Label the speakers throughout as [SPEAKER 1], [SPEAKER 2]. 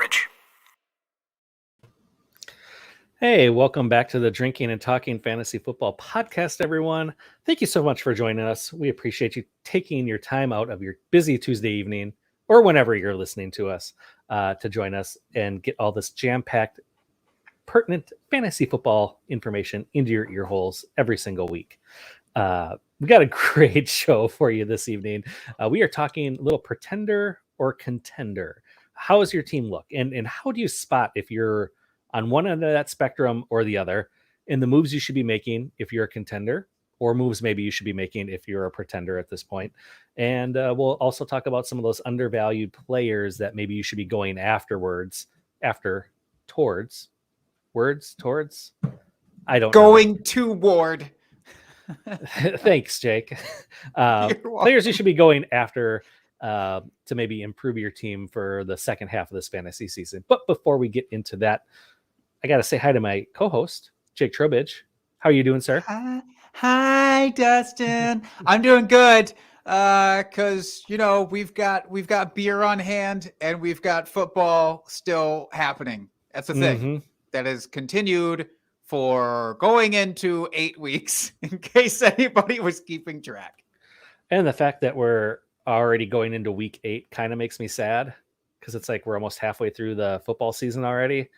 [SPEAKER 1] coverage.
[SPEAKER 2] Hey, welcome back to the Drinking and Talking Fantasy Football podcast, everyone. Thank you so much for joining us. We appreciate you taking your time out of your busy Tuesday evening or whenever you're listening to us to join us and get all this jam-packed, pertinent fantasy football information into your ear holes every single week. We got a great show for you this evening. We are talking a little Pretender or Contender. How does your team look? And how do you spot if you're on one end of that spectrum or the other, in the moves you should be making if you're a contender, or moves maybe you should be making if you're a pretender at this point. And we'll also talk about some of those undervalued players that maybe you should be going towards. I don't
[SPEAKER 3] know. Toward.
[SPEAKER 2] Thanks, Jake. Players you should be going after to maybe improve your team for the second half of this fantasy season. But before we get into that, I got to say hi to my co-host, Jake Trowbridge. How are you doing, sir?
[SPEAKER 3] Hi, Dustin. I'm doing good. Cause we've got beer on hand and we've got football still happening. That's the thing that has continued for going into 8 weeks in case anybody was keeping track.
[SPEAKER 2] And the fact that we're already going into week 8 kind of makes me sad because it's like we're almost halfway through the football season already.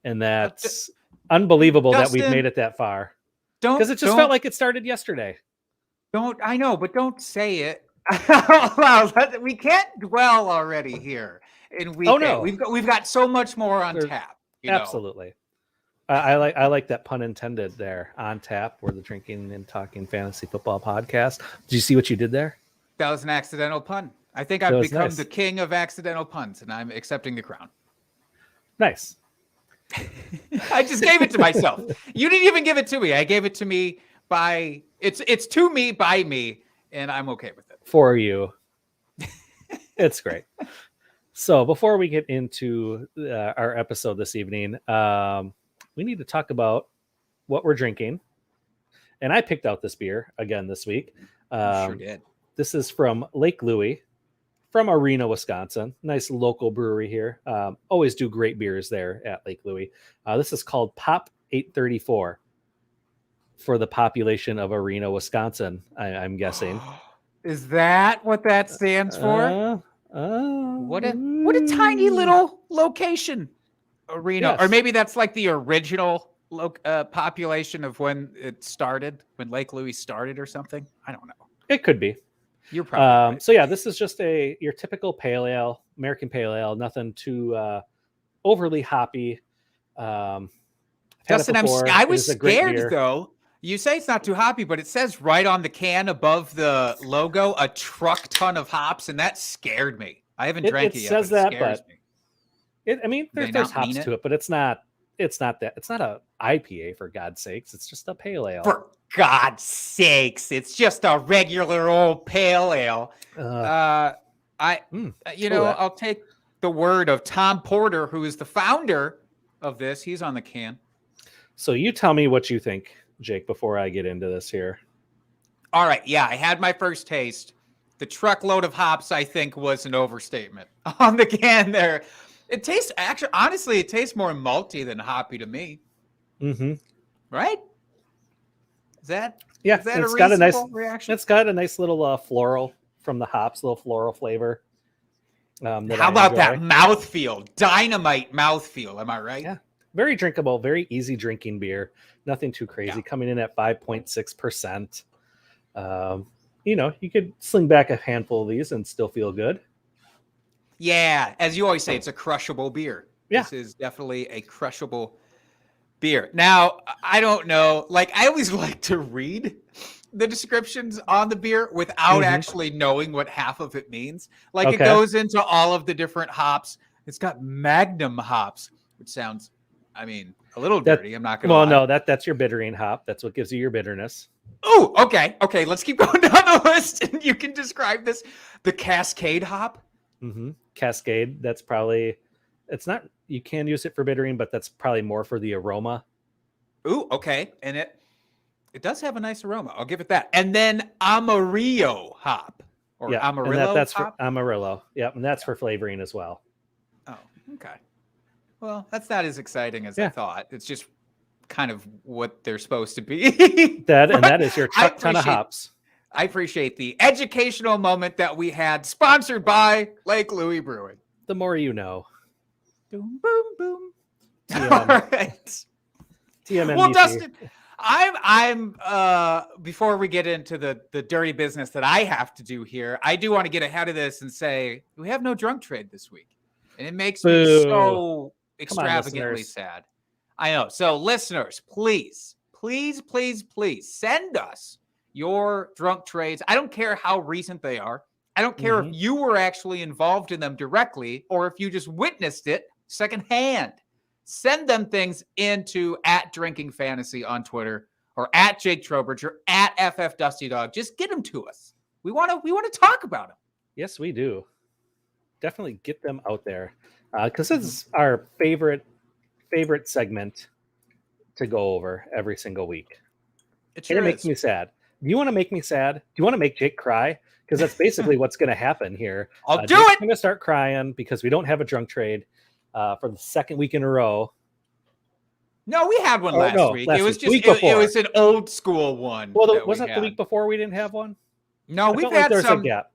[SPEAKER 2] And that's unbelievable, Dustin, that we've made it that far. Because it just felt like it started yesterday.
[SPEAKER 3] I know, but don't say it. We can't dwell already here in week 8. We've got so much more on tap.
[SPEAKER 2] Absolutely. I like that pun intended there, on tap. We're the Drinking and Talking Fantasy Football podcast. Did you see what you did there?
[SPEAKER 3] That was an accidental pun. I think I've become the king of accidental puns, and I'm accepting the crown.
[SPEAKER 2] Nice.
[SPEAKER 3] I just gave it to myself. You didn't even give it to me. I gave it to me by it's to me by me, and I'm okay with it.
[SPEAKER 2] For you. It's great. So before we get into our episode this evening, we need to talk about what we're drinking. And I picked out this beer again this week.
[SPEAKER 3] Sure did.
[SPEAKER 2] This is from Lake Louie, from Arena, Wisconsin. Nice local brewery here. Always do great beers there at Lake Louie. This is called Pop 834 for the population of Arena, Wisconsin, I'm guessing.
[SPEAKER 3] Is that what that stands for? What a tiny little location, Arena. Yes. Or maybe that's like the original population of when it started, when Lake Louie started or something. I don't know.
[SPEAKER 2] It could be.
[SPEAKER 3] You're probably right.
[SPEAKER 2] So yeah, this is just your typical pale ale, American pale ale, nothing too overly hoppy.
[SPEAKER 3] Justin, I was scared though. You say it's not too hoppy, but it says right on the can above the logo, a truck ton of hops, and that scared me. I haven't drank it yet. It says that, but
[SPEAKER 2] there's hops to it, but it's not that. It's not a IPA, for God's sakes. It's just a pale ale.
[SPEAKER 3] For God's sakes, it's just a regular old pale ale. I'll take the word of Tom Porter, who is the founder of this. He's on the can.
[SPEAKER 2] So you tell me what you think, Jake, before I get into this here.
[SPEAKER 3] All right. Yeah, I had my first taste. The truckload of hops, I think, was an overstatement on the can there. It tastes honestly, it tastes more malty than hoppy to me.
[SPEAKER 2] Mm-hmm.
[SPEAKER 3] Right? Is that
[SPEAKER 2] it's
[SPEAKER 3] a
[SPEAKER 2] got a nice
[SPEAKER 3] reaction?
[SPEAKER 2] It's got a nice little floral from the hops, little floral flavor.
[SPEAKER 3] How about that mouthfeel? Dynamite mouthfeel. Am I right?
[SPEAKER 2] Yeah. Very drinkable, very easy drinking beer. Nothing too crazy. Coming in at 5.6%. You could sling back a handful of these and still feel good.
[SPEAKER 3] Yeah, as you always say, it's a crushable beer.
[SPEAKER 2] Yeah.
[SPEAKER 3] This is definitely a crushable beer. Now, I don't know. I always like to read the descriptions on the beer without actually knowing what half of it means. It goes into all of the different hops. It's got Magnum hops, which sounds, a little dirty. I'm not going to lie.
[SPEAKER 2] No, that's your bittering hop. That's what gives you your bitterness.
[SPEAKER 3] Oh, okay. Okay, let's keep going down the list, and you can describe this. The Cascade hop.
[SPEAKER 2] Mm-hmm. Cascade, that's probably, it's not, you can use it for bittering, but that's probably more for the aroma.
[SPEAKER 3] Ooh, okay. And it does have a nice aroma. I'll give it that. And then Amarillo hop.
[SPEAKER 2] Amarillo. That's hop? For Amarillo. Yep, and that's for flavoring as well.
[SPEAKER 3] Oh, okay. Well, that's not as exciting as I
[SPEAKER 2] Yeah.
[SPEAKER 3] thought. It's just kind of what they're supposed to be.
[SPEAKER 2] And that is your chuck ton of hops.
[SPEAKER 3] I appreciate the educational moment that we had, sponsored by Lake Louis Brewing.
[SPEAKER 2] The more you know.
[SPEAKER 3] Boom, boom, boom.
[SPEAKER 2] TM.
[SPEAKER 3] All right.
[SPEAKER 2] TMNBC.
[SPEAKER 3] Well, Dustin, I'm before we get into the dirty business that I have to do here, I do want to get ahead of this and say we have no drunk trade this week. And it makes me so extravagantly sad. I know. So listeners, please send us your drunk trades. I don't care how recent they are. I don't care if you were actually involved in them directly or if you just witnessed it secondhand. Send them things into @DrinkingFantasy on Twitter or @JakeTrowbridge or @FFDustyDog. Just get them to us. We want to talk about them.
[SPEAKER 2] Yes, we do. Definitely get them out there because this is our favorite segment to go over every single week. It makes me sad. Do you want to make me sad? Do you want to make Jake cry? Because that's basically what's going to happen here.
[SPEAKER 3] I'll do
[SPEAKER 2] Jake's
[SPEAKER 3] it.
[SPEAKER 2] going to start crying because we don't have a drunk trade for the second week in a row.
[SPEAKER 3] No, we had one last week. It was just it was an old school one.
[SPEAKER 2] Well, wasn't the week before we didn't have one?
[SPEAKER 3] No, we've had some.
[SPEAKER 2] A gap.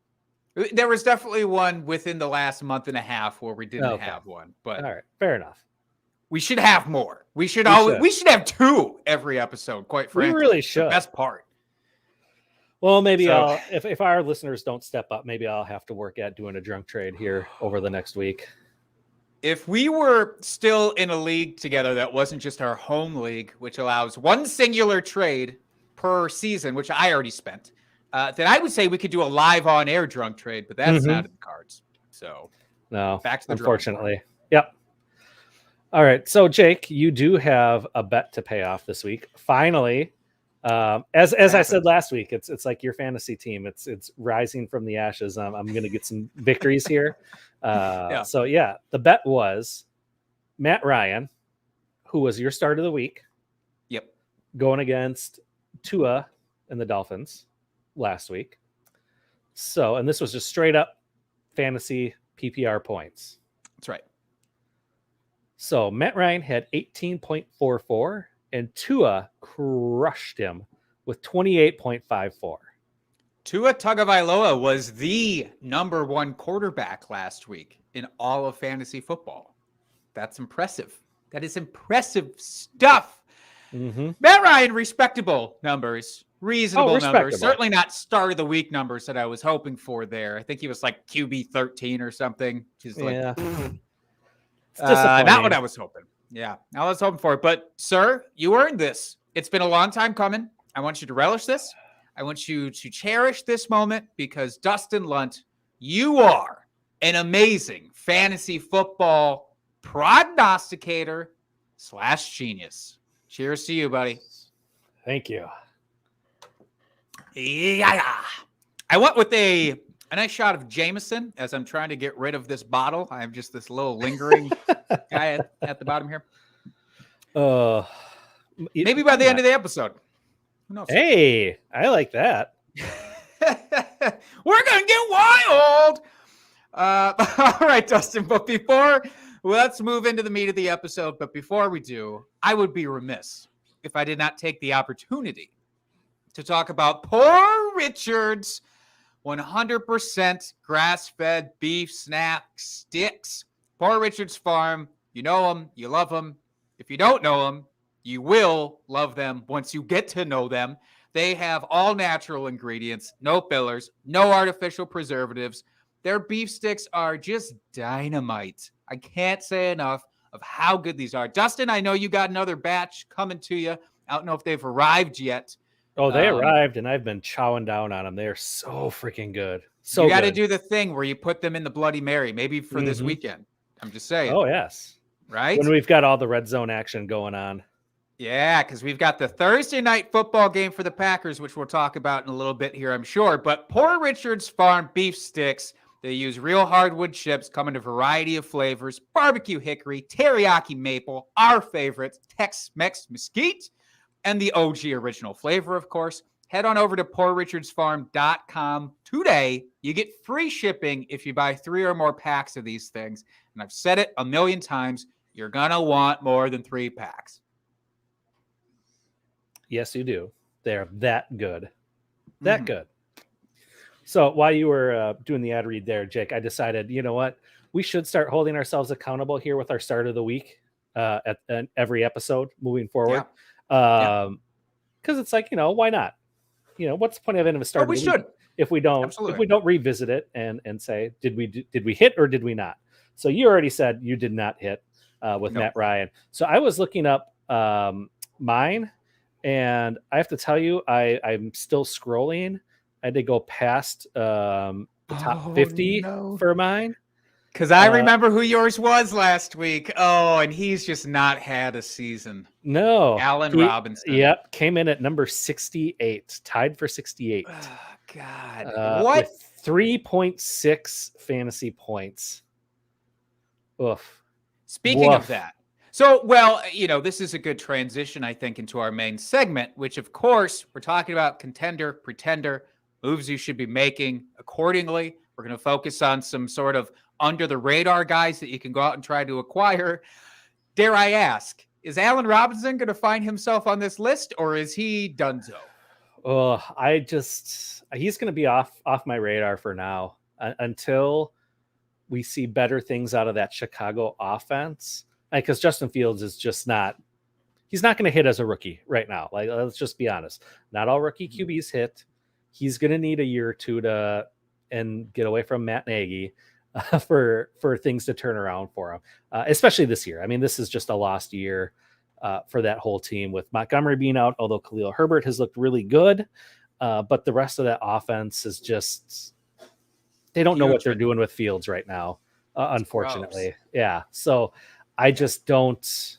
[SPEAKER 3] There was definitely one within the last month and a half where we didn't have one. But
[SPEAKER 2] all right, fair enough.
[SPEAKER 3] We should have more. We should have 2 every episode. Quite frankly,
[SPEAKER 2] we really should.
[SPEAKER 3] The best part.
[SPEAKER 2] Well, maybe if our listeners don't step up, maybe I'll have to work at doing a drunk trade here over the next week.
[SPEAKER 3] If we were still in a league together that wasn't just our home league, which allows one singular trade per season, which I already spent, then I would say we could do a live on-air drunk trade, but that's not in the cards. So,
[SPEAKER 2] no,
[SPEAKER 3] back to the
[SPEAKER 2] unfortunately. Yep. All right. So, Jake, you do have a bet to pay off this week. Finally, as I said last week, it's like your fantasy team. It's rising from the ashes. I'm going to get some victories here. So, the bet was Matt Ryan, who was your start of the week.
[SPEAKER 3] Yep.
[SPEAKER 2] Going against Tua and the Dolphins last week. So, and this was just straight up fantasy PPR points.
[SPEAKER 3] That's right.
[SPEAKER 2] So Matt Ryan had 18.44 and Tua crushed him with 28.54.
[SPEAKER 3] Tua Tagovailoa was the number 1 quarterback last week in all of fantasy football. That's impressive. That is impressive stuff. Matt Ryan, respectable numbers. Reasonable numbers. Certainly not start of the week numbers that I was hoping for there. I think he was like QB 13 or something. Just like, not what I was hoping. Yeah, I was hoping for it. But, sir, you earned this. It's been a long time coming. I want you to relish this. I want you to cherish this moment because, Dustin Lunt, you are an amazing fantasy football prognosticator / genius. Cheers to you, buddy.
[SPEAKER 2] Thank you.
[SPEAKER 3] Yeah. I went with a nice shot of Jameson as I'm trying to get rid of this bottle. I have just this little lingering guy at the bottom here. Maybe by the end of the episode. Who knows?
[SPEAKER 2] Hey, I like that.
[SPEAKER 3] We're going to get wild. All right, Dustin. But let's move into the meat of the episode. But before we do, I would be remiss if I did not take the opportunity to talk about Poor Richard's 100% grass-fed beef snack sticks. Poor Richard's Farm. You know them. You love them. If you don't know them, you will love them once you get to know them. They have all natural ingredients, no fillers, no artificial preservatives. Their beef sticks are just dynamite. I can't say enough of how good these are. Dustin, I know you got another batch coming to you. I don't know if they've arrived yet.
[SPEAKER 2] Oh, they arrived, and I've been chowing down on them. They are so freaking good. So
[SPEAKER 3] you got to do the thing where you put them in the Bloody Mary, maybe for this weekend. I'm just saying.
[SPEAKER 2] Oh, yes.
[SPEAKER 3] Right?
[SPEAKER 2] When we've got all the red zone action going on.
[SPEAKER 3] Yeah, because we've got the Thursday night football game for the Packers, which we'll talk about in a little bit here, I'm sure. But Poor Richard's Farm beef sticks, they use real hardwood chips, come in a variety of flavors, barbecue hickory, teriyaki maple, our favorite, Tex-Mex mesquite, and the OG original flavor, of course. Head on over to poorrichardsfarm.com today. You get free shipping if you buy 3 or more packs of these things. And I've said it a million times. you're going to want more than 3 packs.
[SPEAKER 2] Yes, you do. They're that good. That good. So while you were doing the ad read there, Jake, I decided, you know what? We should start holding ourselves accountable here with our start of the week at every episode moving forward. Because it's like, why not? What's the point of having a start of the week if we don't revisit it and say, did we hit or did we not? So you already said you did not hit with Matt Ryan. So I was looking up mine, and I have to tell you, I'm still scrolling. I had to go past the top 50 for mine.
[SPEAKER 3] Because I remember who yours was last week. Oh, and he's just not had a season.
[SPEAKER 2] No.
[SPEAKER 3] Allen Robinson.
[SPEAKER 2] Yep. Came in at number 68. Tied for 68.
[SPEAKER 3] Oh, God. What?
[SPEAKER 2] With 3.6 fantasy points. Oof.
[SPEAKER 3] Speaking of that. So, well, this is a good transition, I think, into our main segment, which, of course, we're talking about Contender, Pretender, moves you should be making accordingly. We're going to focus on some sort of under-the-radar guys that you can go out and try to acquire. Dare I ask, is Allen Robinson going to find himself on this list, or is he donezo?
[SPEAKER 2] Oh, he's going to be off my radar for now until we see better things out of that Chicago offense. Because Justin Fields is just he's not going to hit as a rookie right now. Like, let's just be honest. Not all rookie QBs hit. He's going to need a year or two and get away from Matt Nagy for things to turn around for him, especially this year. I mean, this is just a lost year for that whole team with Montgomery being out, although Khalil Herbert has looked really good. But the rest of that offense is just, they don't know what they're doing with Fields right now, unfortunately. Gross. Yeah. So I just don't,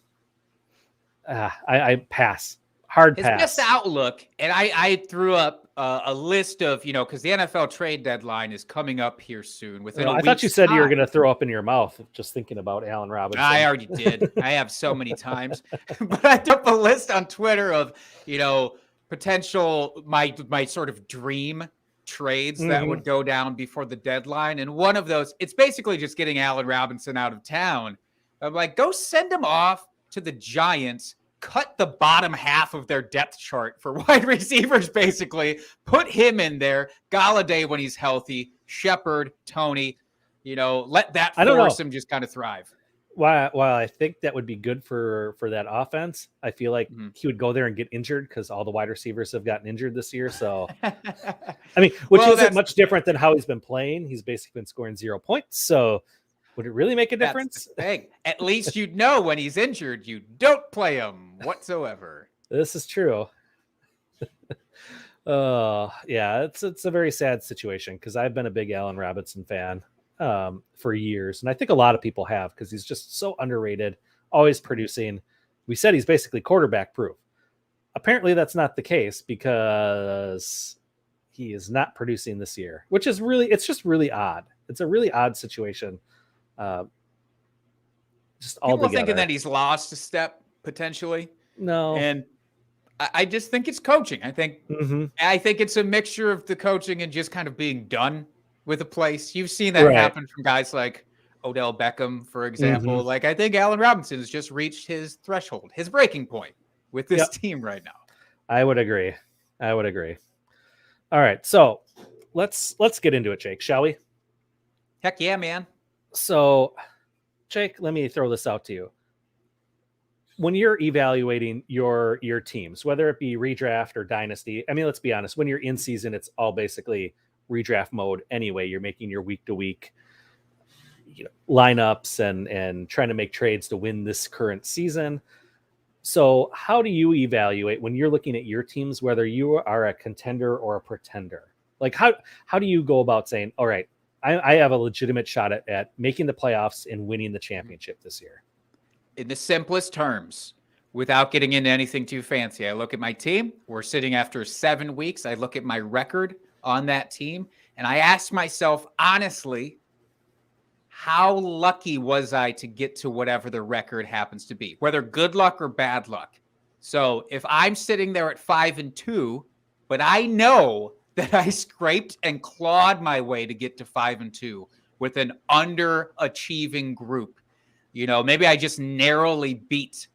[SPEAKER 2] I pass. Hard pass.
[SPEAKER 3] His best outlook, and I threw up a list of, because the NFL trade deadline is coming up here soon.
[SPEAKER 2] I thought you said you were going to throw up in your mouth just thinking about Allen Robinson.
[SPEAKER 3] I already did. I have so many times. But I threw up a list on Twitter of, potential, my sort of dream trades that would go down before the deadline. And one of those, it's basically just getting Allen Robinson out of town. I'm like, go send him off to the Giants. Cut the bottom half of their depth chart for wide receivers, basically. Put him in there. Galladay when he's healthy. Shepard, Tony. Let that force him just kind of thrive.
[SPEAKER 2] While I think that would be good for that offense, I feel like he would go there and get injured because all the wide receivers have gotten injured this year. So, I mean, which isn't much different than how he's been playing. He's basically been scoring 0 points. So, would it really make a difference?
[SPEAKER 3] That's the thing. At least you'd know when he's injured, you don't play him whatsoever.
[SPEAKER 2] This is true. Yeah, it's a very sad situation because I've been a big Allen Robinson fan for years. And I think a lot of people have because he's just so underrated, always producing. We said he's basically quarterback proof. Apparently that's not the case because he is not producing this year, which is it's just really odd. It's a really odd situation. Just all
[SPEAKER 3] people thinking that he's lost a step potentially.
[SPEAKER 2] No,
[SPEAKER 3] and I just think it's coaching. I think it's a mixture of the coaching and just kind of being done with a place. You've seen that happen from guys like Odell Beckham, for example. Like I think Allen Robinson has just reached his threshold, his breaking point with this team right now.
[SPEAKER 2] I would agree. All right, so let's get into it, Jake, shall we?
[SPEAKER 3] Heck yeah, man.
[SPEAKER 2] So, Jake, let me throw this out to you. When you're evaluating your teams, whether it be redraft or dynasty, I mean, let's be honest, when you're in season, it's all basically redraft mode anyway. You're making your week-to-week lineups and trying to make trades to win this current season. So how do you evaluate when you're looking at your teams, whether you are a contender or a pretender? Like, how do you go about saying, all right, I have a legitimate shot at making the playoffs and winning the championship this year?
[SPEAKER 3] In the simplest terms, without getting into anything too fancy, I look at my team. We're sitting after 7 weeks. I look at my record on that team, and I ask myself, honestly, how lucky was I to get to whatever the record happens to be, whether good luck or bad luck? So if I'm sitting there at 5-2, but I know that I scraped and clawed my way to get to 5-2 with an underachieving group, Maybe I just narrowly beat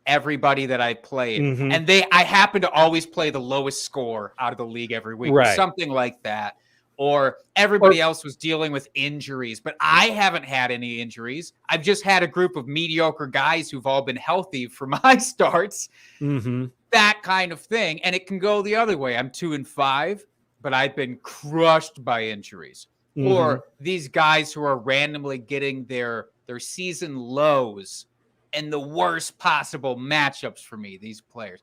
[SPEAKER 3] everybody that I played.
[SPEAKER 2] Mhm.
[SPEAKER 3] And I happen to always play the lowest score out of the league every week, or
[SPEAKER 2] Right.
[SPEAKER 3] something like that. Or everybody else was dealing with injuries, but I haven't had any injuries. I've just had a group of mediocre guys who've all been healthy for my starts.
[SPEAKER 2] Mhm.
[SPEAKER 3] That kind of thing. And it can go the other way. I'm 2-5, but I've been crushed by injuries.
[SPEAKER 2] Mhm.
[SPEAKER 3] Or these guys who are randomly getting their season lows and the worst possible matchups for me, these players.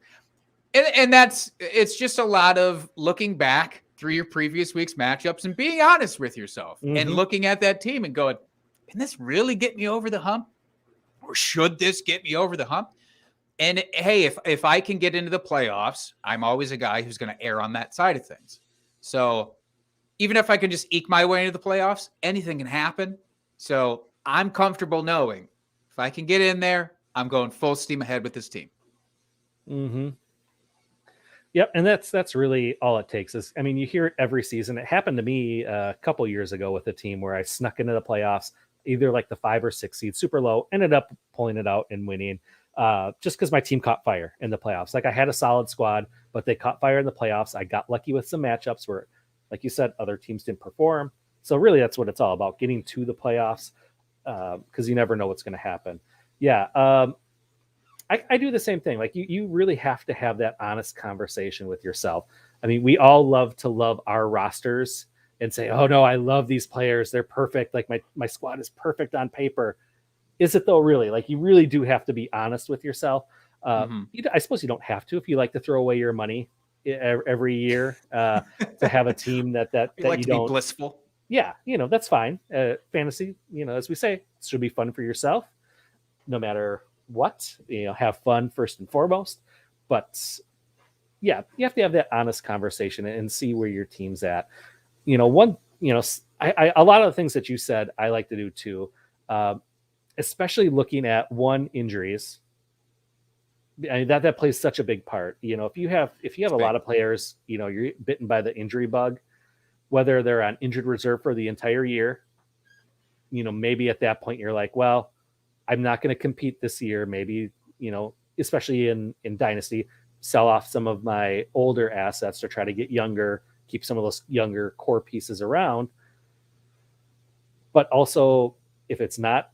[SPEAKER 3] And it's just a lot of looking back through your previous week's matchups and being honest with yourself and looking at that team and going, can this really get me over the hump? Or should this get me over the hump? And hey, if I can get into the playoffs, I'm always a guy who's going to err on that side of things. So even if I can just eke my way into the playoffs, anything can happen. So I'm comfortable knowing if I can get in there, I'm going full steam ahead with this team.
[SPEAKER 2] Mm-hmm. Yep, and that's really all it takes. Is, I mean, you hear it every season. It happened to me a couple years ago with a team where I snuck into the playoffs, either like the 5 or 6 seed, super low, ended up pulling it out and winning, just because my team caught fire in the playoffs. Like, I had a solid squad, but they caught fire in the playoffs. I got lucky with some matchups where, like you said, other teams didn't perform. So really, that's what it's all about, getting to the playoffs, because you never know what's going to happen. Yeah. I do the same thing. Like, you really have to have that honest conversation with yourself. I mean, we all love to love our rosters and say, oh no, I love these players. They're perfect. Like, my squad is perfect on paper. Is it though, really? Like, you really do have to be honest with yourself. I suppose you don't have to, if you like to throw away your money every year, to have a team that you don't.
[SPEAKER 3] Be blissful.
[SPEAKER 2] Yeah. That's fine. Fantasy, as we say, should be fun for yourself, no matter what. Have fun first and foremost. But yeah, you have to have that honest conversation and see where your team's at. A lot of the things that you said, I like to do too, especially looking at injuries. I mean, that plays such a big part. If you have a lot of players, you're bitten by the injury bug, whether they're on injured reserve for the entire year, maybe at that point you're like, well, I'm not going to compete this year. Maybe, especially in Dynasty, sell off some of my older assets to try to get younger, keep some of those younger core pieces around. But also, if it's not,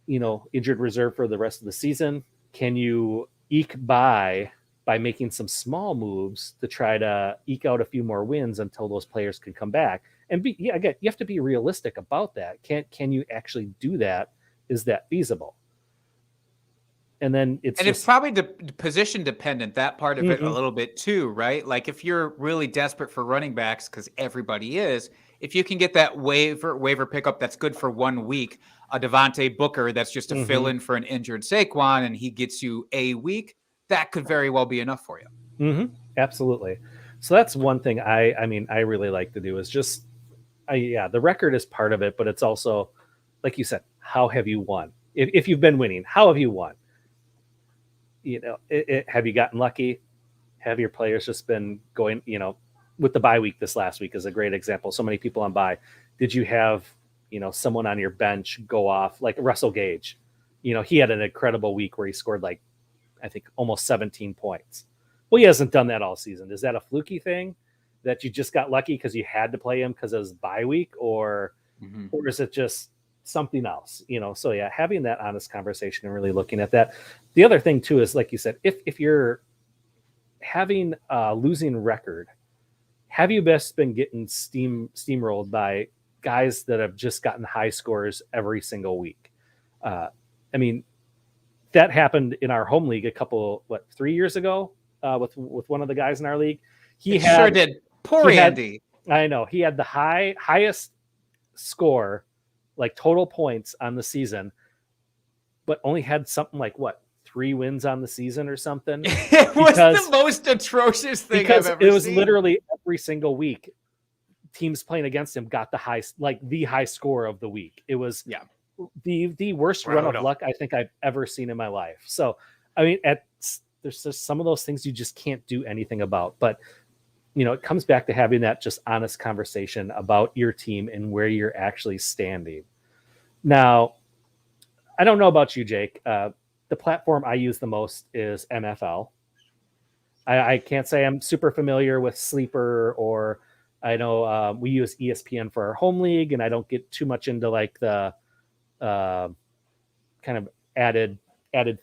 [SPEAKER 2] injured reserve for the rest of the season, can you eke by making some small moves to try to eke out a few more wins until those players can come back? And again, you have to be realistic about that. Can you actually do that? Is that feasible? And then it's
[SPEAKER 3] probably position dependent, that part of it a little bit too, right? Like, if you're really desperate for running backs, because everybody is, if you can get that waiver pickup that's good for 1 week, a Devontae Booker that's just a fill-in for an injured Saquon, and he gets you a week, that could very well be enough for you.
[SPEAKER 2] Absolutely. So that's one thing I really like to do, is just, the record is part of it, but it's also, like you said, how have you won? If you've been winning, how have you won? Have you gotten lucky? Have your players just been going, with the bye week this last week is a great example. So many people on bye. Did you have, someone on your bench go off, like Russell Gage? He had an incredible week where he scored, like, I think almost 17 points. Well, he hasn't done that all season. Is that a fluky thing that you just got lucky because you had to play him because it was bye week, or is it just something else? So yeah, having that honest conversation and really looking at that. The other thing too is, like you said, if you're having a losing record, have you best been getting steamrolled by guys that have just gotten high scores every single week? I mean, that happened in our home league 3 years ago, with one of the guys in our league.
[SPEAKER 3] Sure did. Poor Andy.
[SPEAKER 2] I know, he had the highest score, like total points on the season, but only had something like 3 wins on the season or something.
[SPEAKER 3] It was the most atrocious thing I've ever seen.
[SPEAKER 2] It was literally every single week, teams playing against him got the high score of the week. It was the worst run of luck I think I've ever seen in my life. So, I mean, there's just some of those things you just can't do anything about. But, it comes back to having that just honest conversation about your team and where you're actually standing. Now, I don't know about you, Jake. The platform I use the most is MFL. I can't say I'm super familiar with Sleeper, or I know we use ESPN for our home league, and I don't get too much into like the kind of added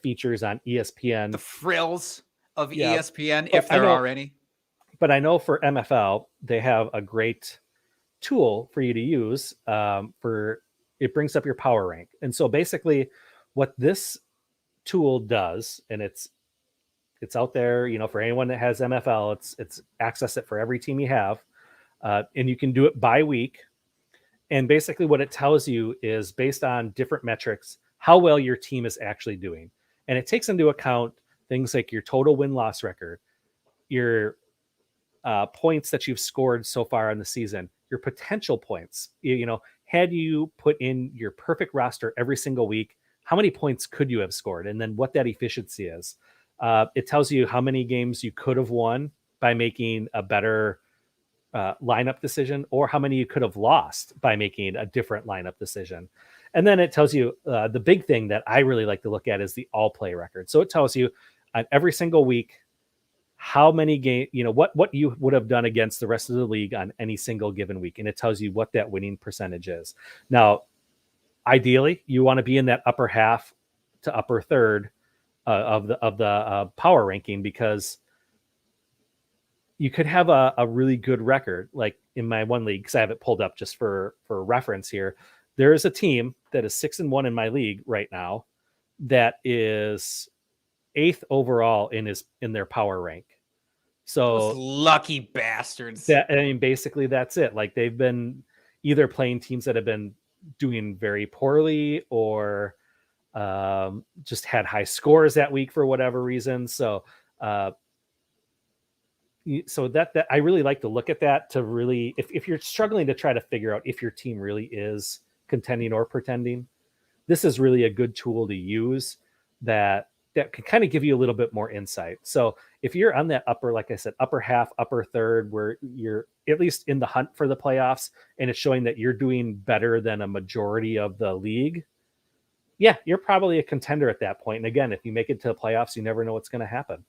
[SPEAKER 2] features on ESPN.
[SPEAKER 3] The frills of
[SPEAKER 2] Yeah,
[SPEAKER 3] ESPN,
[SPEAKER 2] but
[SPEAKER 3] if there are any.
[SPEAKER 2] But I know for MFL, they have a great tool for you to use for it brings up your power rank. And so basically what this tool does, and it's out there, for anyone that has MFL, it's access it for every team you have. And you can do it by week. And basically what it tells you is based on different metrics, how well your team is actually doing. And it takes into account things like your total win-loss record, your points that you've scored so far in the season, your potential points. Had you put in your perfect roster every single week, how many points could you have scored? And then what that efficiency is. It tells you how many games you could have won by making a better lineup decision, or how many you could have lost by making a different lineup decision. And then it tells you the big thing that I really like to look at is the all play record. So it tells you on every single week how many games, what you would have done against the rest of the league on any single given week. And it tells you what that winning percentage is. Now, ideally, you want to be in that upper half to upper third of the power ranking, because you could have a really good record. Like in my one league, because I have it pulled up just for reference here. There is a team that is 6-1 in my league right now that is 8th overall in their power rank. So
[SPEAKER 3] those lucky bastards.
[SPEAKER 2] Basically that's it. Like they've been either playing teams that have been doing very poorly, or just had high scores that week for whatever reason. So that I really like to look at that to really, if you're struggling to try to figure out if your team really is contending or pretending, this is really a good tool to use that can kind of give you a little bit more insight. So if you're on that upper, like I said, upper half, upper third, where you're at least in the hunt for the playoffs, and it's showing that you're doing better than a majority of the league, yeah, you're probably a contender at that point. And again, if you make it to the playoffs, you never know what's going to happen.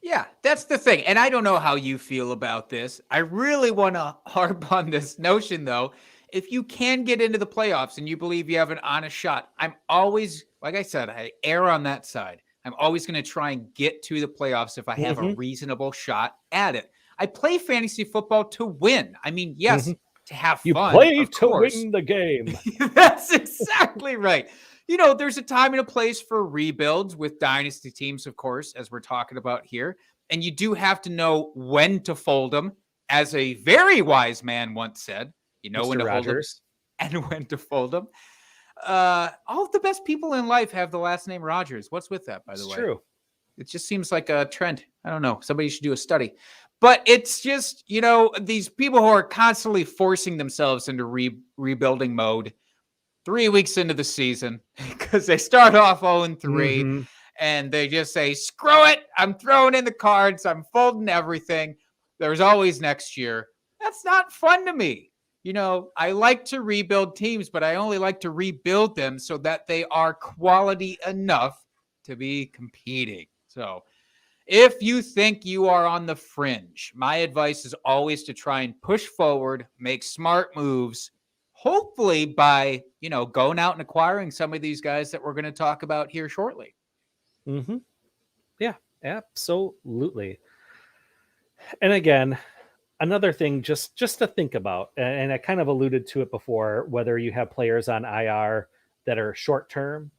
[SPEAKER 3] Yeah, that's the thing. And I don't know how you feel about this. I really want to harp on this notion, though. If you can get into the playoffs and you believe you have an honest shot, I'm always, like I said, I err on that side. I'm always going to try and get to the playoffs if I have a reasonable shot at it. I play fantasy football to win. I mean, yes, to have fun.
[SPEAKER 2] You play to win the game.
[SPEAKER 3] That's exactly right. There's a time and a place for rebuilds with dynasty teams, of course, as we're talking about here. And you do have to know when to fold them. As a very wise man once said, you know, Mr. when to Rogers. Hold them and when to fold them. All of the best people in life have the last name Rogers. What's with that, by the way? It's
[SPEAKER 2] true.
[SPEAKER 3] It just seems like a trend. I don't know. Somebody should do a study. But it's just, these people who are constantly forcing themselves into rebuilding mode 3 weeks into the season, because they start off 0-3 and they just say, screw it. I'm throwing in the cards. I'm folding everything. There's always next year. That's not fun to me. I like to rebuild teams, but I only like to rebuild them so that they are quality enough to be competing. So if you think you are on the fringe, my advice is always to try and push forward, make smart moves, hopefully by, going out and acquiring some of these guys that we're going to talk about here shortly.
[SPEAKER 2] Yeah, absolutely. And again, another thing just to think about, and I kind of alluded to it before, whether you have players on IR that are short term,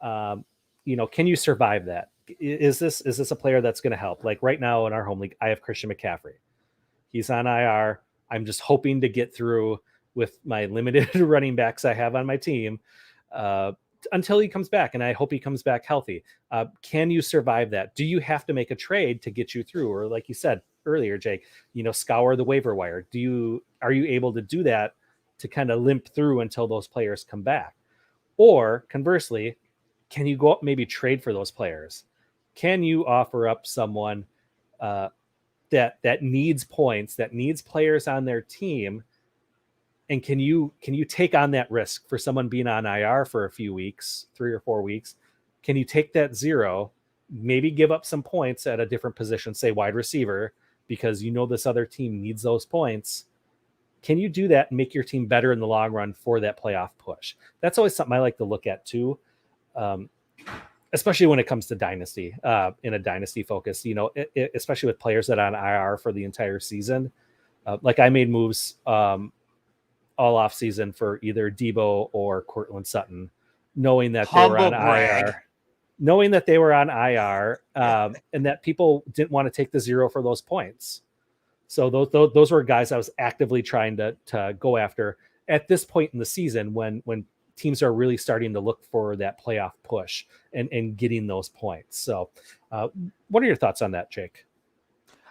[SPEAKER 2] can you survive that? Is this a player that's going to help? Like right now in our home league, I have Christian McCaffrey. He's on IR. I'm just hoping to get through with my limited running backs I have on my team until he comes back, and I hope he comes back healthy. Can you survive that? Do you have to make a trade to get you through? Or like you said earlier, Jake, scour the waiver wire. Are you able to do that to kind of limp through until those players come back? Or conversely, can you go up, maybe trade for those players? Can you offer up someone that needs points, that needs players on their team, And can you take on that risk for someone being on IR for a few weeks, 3 or 4 weeks? Can you take that 0, maybe give up some points at a different position, say wide receiver, because you know this other team needs those points? Can you do that and make your team better in the long run for that playoff push? That's always something I like to look at too, especially when it comes to dynasty, in a dynasty focus, especially with players that are on IR for the entire season. Like I made moves all off season for either Debo or Cortland Sutton, knowing that they were on IR. Knowing that they were on IR, and that people didn't want to take the 0 for those points. So those were guys I was actively trying to go after at this point in the season when teams are really starting to look for that playoff push and getting those points. So what are your thoughts on that, Jake?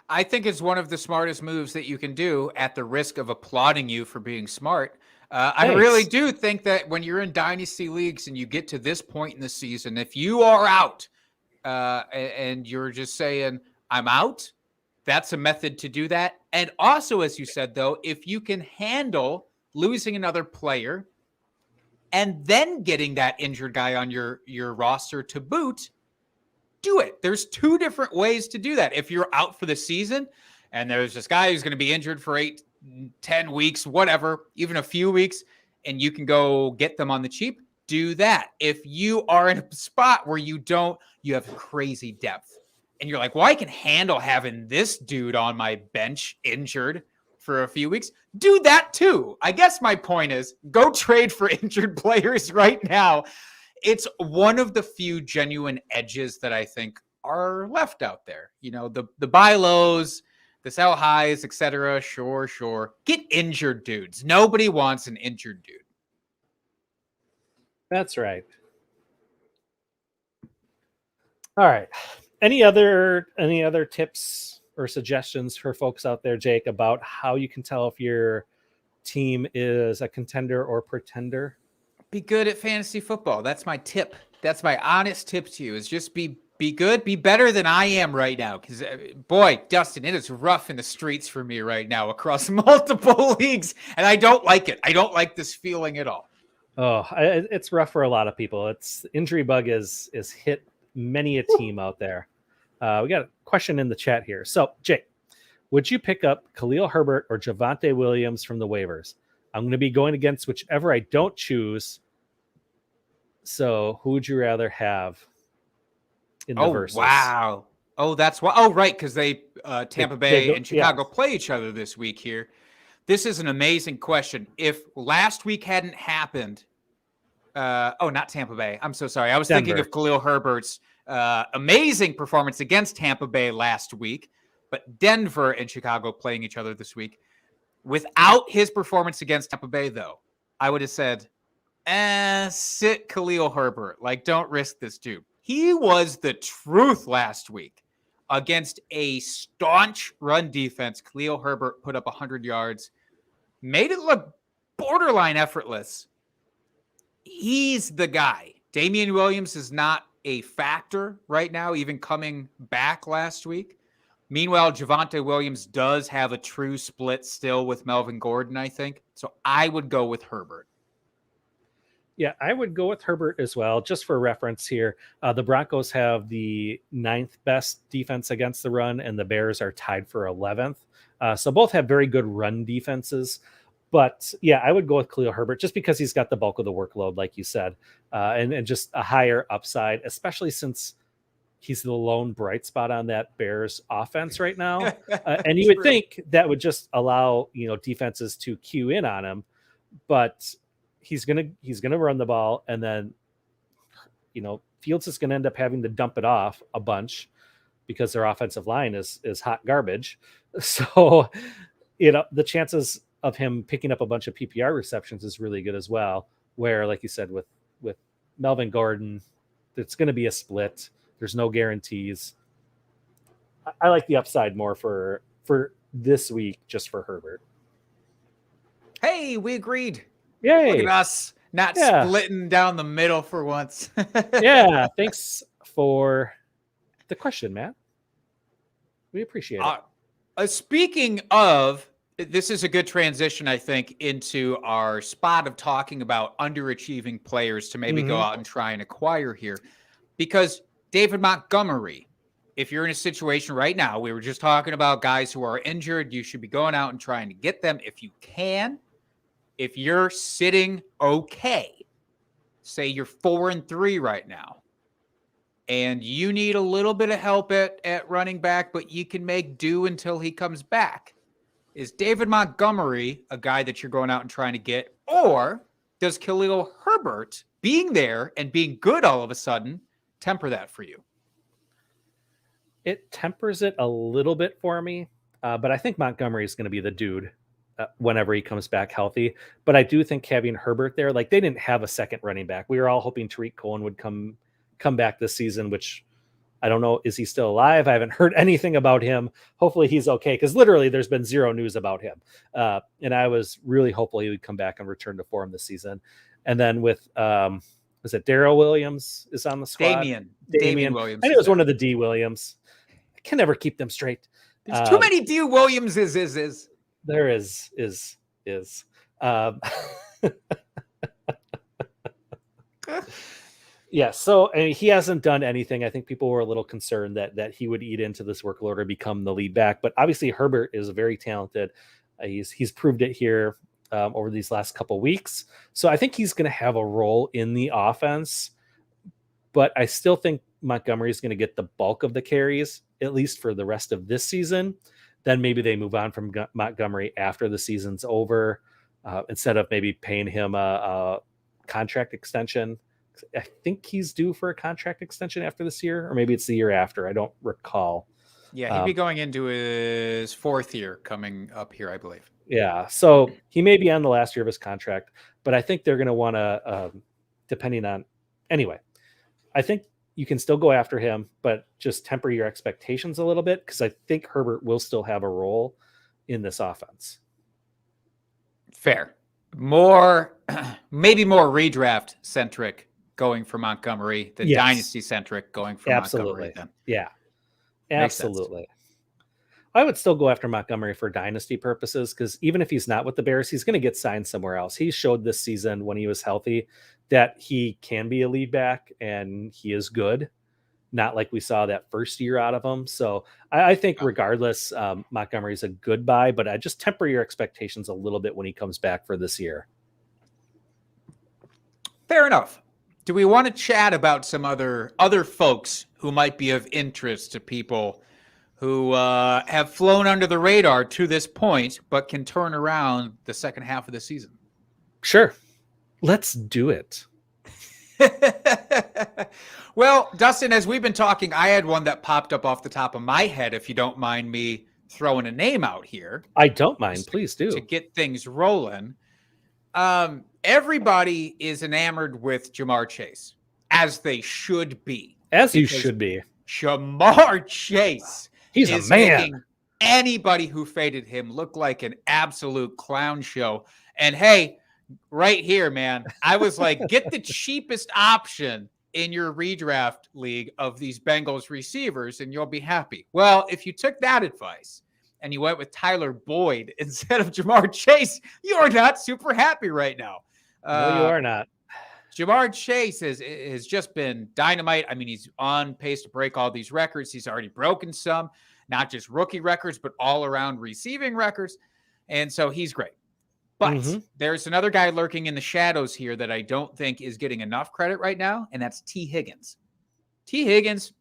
[SPEAKER 3] I think it's one of the smartest moves that you can do at the risk of applauding you for being smart. I really do think that when you're in dynasty leagues and you get to this point in the season, if you are out and you're just saying, I'm out, that's a method to do that. And also, as you said, though, if you can handle losing another player and then getting that injured guy on your roster to boot, do it. There's 2 different ways to do that. If you're out for the season and there's this guy who's going to be injured for 8, 10 weeks, whatever, even a few weeks, and you can go get them on the cheap, do that. If you are in a spot where you have crazy depth and you're like, well, I can handle having this dude on my bench injured for a few weeks, do that too. I guess my point is go trade for injured players right now. It's one of the few genuine edges that I think are left out there. The buy lows, the sell highs, etc. Sure. Get injured dudes. Nobody wants an injured dude.
[SPEAKER 2] That's right. All right. Any other tips or suggestions for folks out there, Jake, about how you can tell if your team is a contender or pretender?
[SPEAKER 3] Be good at fantasy football. That's my tip. That's my honest tip to you, is just be good, be better than I am right now. Because, boy, Dustin, it is rough in the streets for me right now across multiple leagues, and I don't like it. I don't like this feeling at all.
[SPEAKER 2] Oh, it's rough for a lot of people. It's injury bug is hit many a team out there. We got a question in the chat here. So, Jake, would you pick up Khalil Herbert or Javonte Williams from the waivers? I'm going to be going against whichever I don't choose. So who would you rather have in the verses?
[SPEAKER 3] Wow. Oh, that's why. Oh, right. Because Tampa Bay and Chicago play each other this week here. This is an amazing question. If last week hadn't happened, not Tampa Bay. I'm so sorry. I was thinking of Khalil Herbert's amazing performance against Tampa Bay last week, but Denver and Chicago playing each other this week. Without his performance against Tampa Bay, though, I would have said, sit Khalil Herbert. Like, don't risk this dude. He was the truth last week against a staunch run defense. Khalil Herbert put up 100 yards, made it look borderline effortless. He's the guy. Damian Williams is not a factor right now, even coming back last week. Meanwhile, Javonte Williams does have a true split still with Melvin Gordon, I think. So I would go with Herbert.
[SPEAKER 2] Yeah, I would go with Herbert as well. Just for reference here, the Broncos have the 9th best defense against the run, and the Bears are tied for 11th. So both have very good run defenses. But yeah, I would go with Khalil Herbert just because he's got the bulk of the workload, like you said, and just a higher upside, especially since he's the lone bright spot on that Bears offense right now. And you would think that would just allow, defenses to cue in on him, but he's going to run the ball. And then, Fields is going to end up having to dump it off a bunch because their offensive line is hot garbage. So, the chances of him picking up a bunch of PPR receptions is really good as well, where, like you said, with Melvin Gordon, it's going to be a split. There's no guarantees. I like the upside more for this week, just for Herbert.
[SPEAKER 3] Hey, we agreed.
[SPEAKER 2] Yay.
[SPEAKER 3] Look at us not splitting down the middle for once.
[SPEAKER 2] Yeah. Thanks for the question, Matt. We appreciate it.
[SPEAKER 3] Speaking of This is a good transition, I think, into our spot of talking about underachieving players to maybe go out and try and acquire here. Because David Montgomery, if you're in a situation right now, we were just talking about guys who are injured, you should be going out and trying to get them if you can. If you're sitting okay, say you're 4-3 right now, and you need a little bit of help at running back, but you can make do until he comes back. Is David Montgomery a guy that you're going out and trying to get? Or does Khalil Herbert being there and being good all of a sudden temper that for you?
[SPEAKER 2] It tempers it a little bit for me, but I think Montgomery is going to be the dude whenever he comes back healthy. But I do think having Herbert there, like they didn't have a second running back. We were all hoping Tariq Cohen would come back this season, which I don't know. Is he still alive? I haven't heard anything about him. Hopefully he's okay, because literally there's been zero news about him. And I was really hopeful he would come back and return to form this season. And then with, was it Darrell Williams is on the squad?
[SPEAKER 3] Damian Williams.
[SPEAKER 2] I think it was one of the D Williams. I can never keep them straight.
[SPEAKER 3] There's too many D Williamses.
[SPEAKER 2] There is. Yeah, so he hasn't done anything. I think people were a little concerned that he would eat into this workload or become the lead back. But obviously Herbert is very talented. He's proved it here over these last couple weeks. So I think he's going to have a role in the offense. But I still think Montgomery is going to get the bulk of the carries, at least for the rest of this season. Then maybe they move on from Montgomery after the season's over, instead of maybe paying him a contract extension. I think he's due for a contract extension after this year, or maybe it's the year after. I don't recall.
[SPEAKER 3] Yeah, he'd be going into his 4th year coming up here, I believe.
[SPEAKER 2] Yeah, so he may be on the last year of his contract, but I think they're going to want to, depending on... Anyway, I think you can still go after him, but just temper your expectations a little bit, because I think Herbert will still have a role in this offense.
[SPEAKER 3] Fair. Maybe more redraft centric going for Montgomery than dynasty centric going for Montgomery. Then.
[SPEAKER 2] Yeah, absolutely. I would still go after Montgomery for dynasty purposes, because even if he's not with the Bears, he's going to get signed somewhere else. He showed this season when he was healthy that he can be a lead back, and he is good. Not like we saw that first year out of him. So I think regardless, Montgomery is a good buy, but I just temper your expectations a little bit when he comes back for this year.
[SPEAKER 3] Fair enough. Do we want to chat about some other folks who might be of interest to people who have flown under the radar to this point, but can turn around the second half of the season?
[SPEAKER 2] Sure. Let's do it.
[SPEAKER 3] Well, Dustin, as we've been talking, I had one that popped up off the top of my head, if you don't mind me throwing a name out here.
[SPEAKER 2] I don't mind. Please do.
[SPEAKER 3] To get things rolling. Everybody is enamored with Jamar Chase, as they should be.
[SPEAKER 2] As you should be.
[SPEAKER 3] Jamar Chase.
[SPEAKER 2] He's a man.
[SPEAKER 3] Making anybody who faded him look like an absolute clown show. And hey, right here, man, I was like, get the cheapest option in your redraft league of these Bengals receivers and you'll be happy. Well, if you took that advice and you went with Tyler Boyd instead of Jamar Chase, you are not super happy right now.
[SPEAKER 2] No, you are not.
[SPEAKER 3] Jamar Chase has just been dynamite. I mean, he's on pace to break all these records. He's already broken some, not just rookie records, but all around receiving records. And so he's great. But there's another guy lurking in the shadows here that I don't think is getting enough credit right now, and that's T. Higgins. T. Higgins,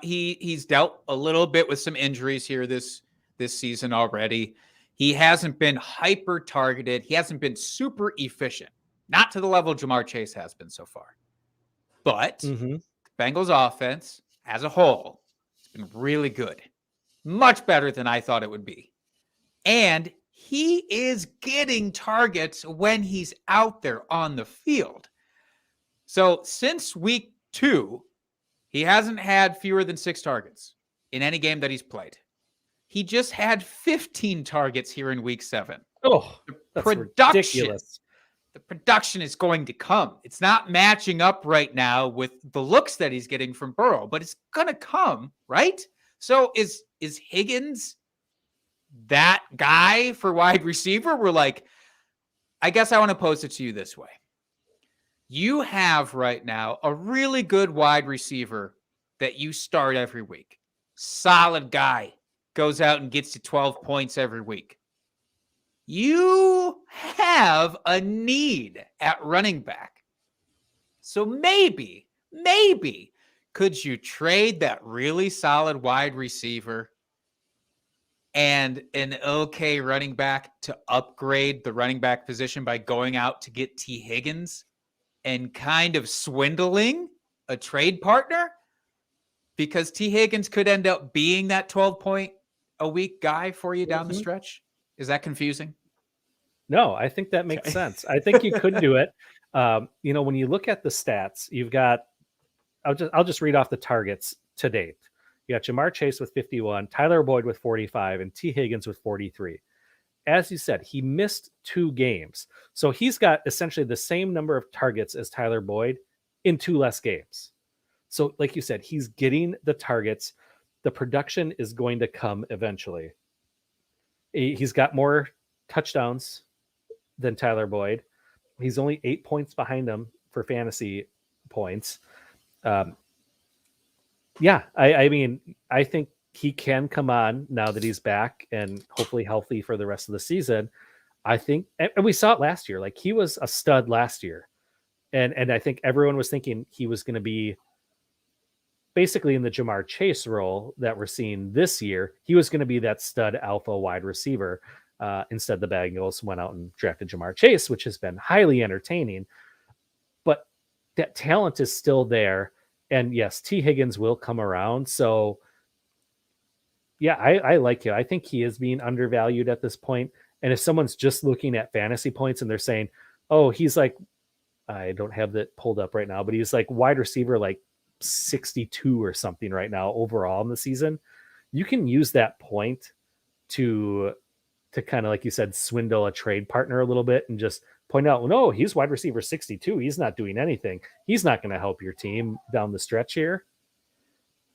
[SPEAKER 3] he's dealt a little bit with some injuries here this season already. He hasn't been hyper targeted. He hasn't been super efficient. Not to the level Jamar Chase has been so far. But the Bengals offense as a whole has been really good. Much better than I thought it would be. And he is getting targets when he's out there on the field. So since week 2, he hasn't had fewer than 6 targets in any game that he's played. He just had 15 targets here in week 7.
[SPEAKER 2] Oh, that's ridiculous.
[SPEAKER 3] The production is going to come. It's not matching up right now with the looks that he's getting from Burrow, but it's going to come, right? So is Higgins that guy for wide receiver, we're like, I guess I want to pose it to you this way. You have right now a really good wide receiver that you start every week. Solid guy. Goes out and gets you 12 points every week. You have a need at running back. So maybe, could you trade that really solid wide receiver and an okay running back to upgrade the running back position by going out to get T. Higgins and kind of swindling a trade partner? Because T. Higgins could end up being that 12-point-a-week guy for you down the stretch. Is that confusing?
[SPEAKER 2] No, I think that makes sense. I think you could do it. When you look at the stats, you've got, I'll just read off the targets to date. You got Jamar Chase with 51, Tyler Boyd with 45, and T. Higgins with 43. As you said, he missed 2 games. So he's got essentially the same number of targets as Tyler Boyd in 2 less games. So like you said, he's getting the targets. The production is going to come eventually. He's got more touchdowns than Tyler Boyd. He's only 8 points behind him for fantasy points. I mean, I think he can come on now that he's back and hopefully healthy for the rest of the season. I think, and we saw it last year, like he was a stud last year. And I think everyone was thinking he was going to be basically in the Jamar Chase role that we're seeing this year. He was going to be that stud alpha wide receiver. Instead, the Bengals went out and drafted Jamar Chase, which has been highly entertaining. But that talent is still there. And yes, T. Higgins will come around. So, yeah, I like him. I think he is being undervalued at this point. And if someone's just looking at fantasy points and they're saying, oh, he's like, I don't have that pulled up right now, but he's like wide receiver like 62 or something right now overall in the season, you can use that point to kind of, like you said, swindle a trade partner a little bit and just point out, well, no, he's wide receiver 62. He's not doing anything. He's not going to help your team down the stretch here.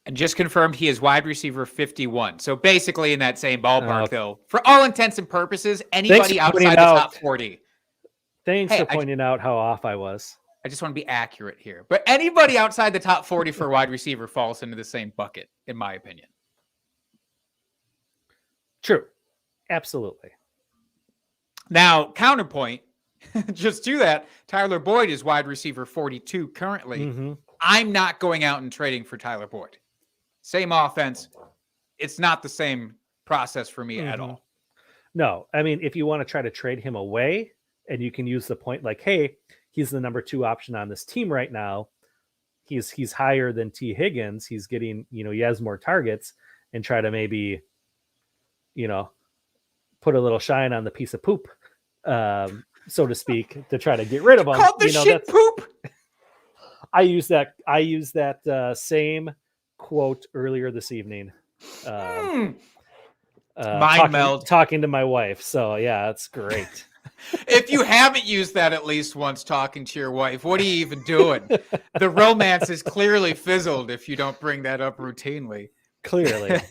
[SPEAKER 3] And just confirmed he is wide receiver 51. So basically in that same ballpark, though, for all intents and purposes, anybody outside the top 40.
[SPEAKER 2] Thanks for pointing out how off I was.
[SPEAKER 3] I just want to be accurate here. But anybody outside the top 40 for wide receiver falls into the same bucket, in my opinion.
[SPEAKER 2] True. Absolutely.
[SPEAKER 3] Now, counterpoint, just to that, Tyler Boyd is wide receiver 42 currently. Mm-hmm. I'm not going out and trading for Tyler Boyd. Same offense. It's not the same process for me at all.
[SPEAKER 2] No, I mean, if you want to try to trade him away and you can use the point like, hey, he's the number 2 option on this team right now. He's higher than T. Higgins. He's getting, he has more targets, and try to maybe, put a little shine on the piece of poop, so to speak, to try to get rid of him.
[SPEAKER 3] Called the shit poop.
[SPEAKER 2] I use that same quote earlier this evening. Talking to my wife. So yeah, that's great.
[SPEAKER 3] If you haven't used that at least once talking to your wife, what are you even doing? The romance is clearly fizzled if you don't bring that up routinely.
[SPEAKER 2] Clearly.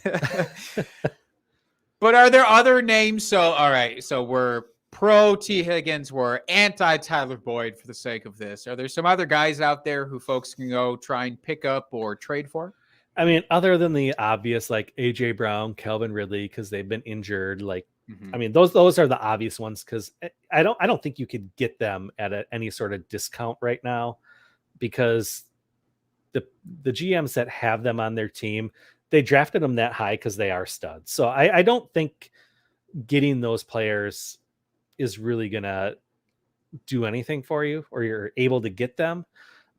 [SPEAKER 3] But are there other names? So, all right. So we're pro T. Higgins. We're anti Tyler Boyd for the sake of this. Are there some other guys out there who folks can go try and pick up or trade for?
[SPEAKER 2] I mean, other than the obvious, like AJ Brown, Calvin Ridley, because they've been injured. Like, I mean, those are the obvious ones, because I don't think you could get them at any sort of discount right now, because the GMs that have them on their team, they drafted them that high because they are studs. So I don't think getting those players is really going to do anything for you, or you're able to get them.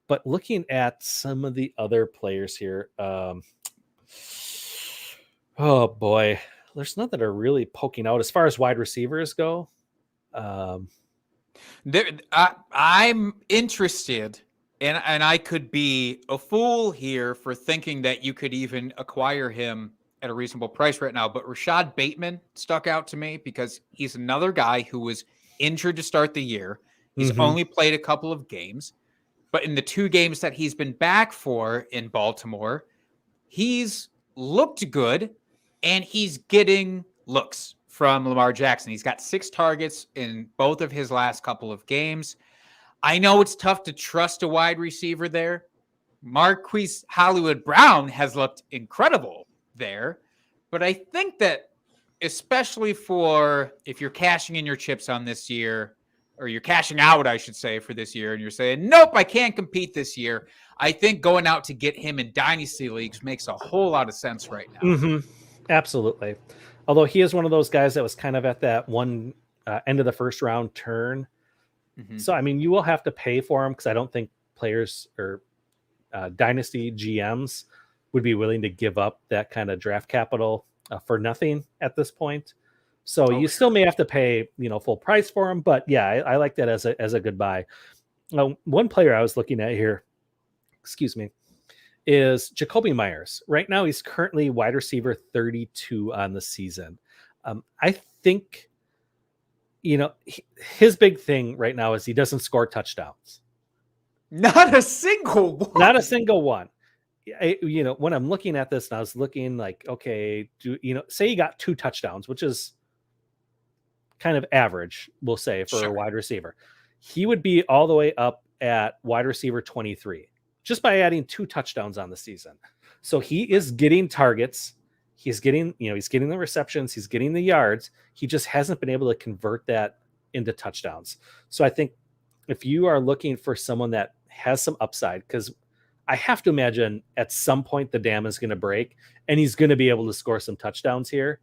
[SPEAKER 2] But looking at some of the other players here, oh boy, there's none that are really poking out as far as wide receivers go.
[SPEAKER 3] I'm interested, and I could be a fool here for thinking that you could even acquire him at a reasonable price right now. But Rashad Bateman stuck out to me because he's another guy who was injured to start the year. He's only played a couple of games. But in the 2 games that he's been back for in Baltimore, he's looked good and he's getting looks. from Lamar Jackson. He's got 6 targets in both of his last couple of games. I know it's tough to trust a wide receiver there. Marquise Hollywood Brown has looked incredible there. But I think that especially for if you're cashing in your chips on this year, or you're cashing out, I should say, for this year, and you're saying, nope, I can't compete this year, I think going out to get him in dynasty leagues makes a whole lot of sense right now.
[SPEAKER 2] Mm-hmm. Absolutely. Although he is one of those guys that was kind of at that one end of the first round turn. Mm-hmm. So, I mean, you will have to pay for him because I don't think players or dynasty GMs would be willing to give up that kind of draft capital for nothing at this point. So you still may have to pay, full price for him. But yeah, I like that as a good buy. One player I was looking at here, is Jacoby Myers. Right now, he's currently wide receiver 32 on the season. I think, his big thing right now is he doesn't score touchdowns.
[SPEAKER 3] Not a single one.
[SPEAKER 2] Not a single one. When I'm looking at this, and I was looking like, okay, say he got 2 touchdowns, which is kind of average, we'll say, for a wide receiver. He would be all the way up at wide receiver 23 just by adding 2 touchdowns on the season. So he is getting targets. He's getting, he's getting the receptions. He's getting the yards. He just hasn't been able to convert that into touchdowns. So I think if you are looking for someone that has some upside, because I have to imagine at some point the dam is going to break and he's going to be able to score some touchdowns here,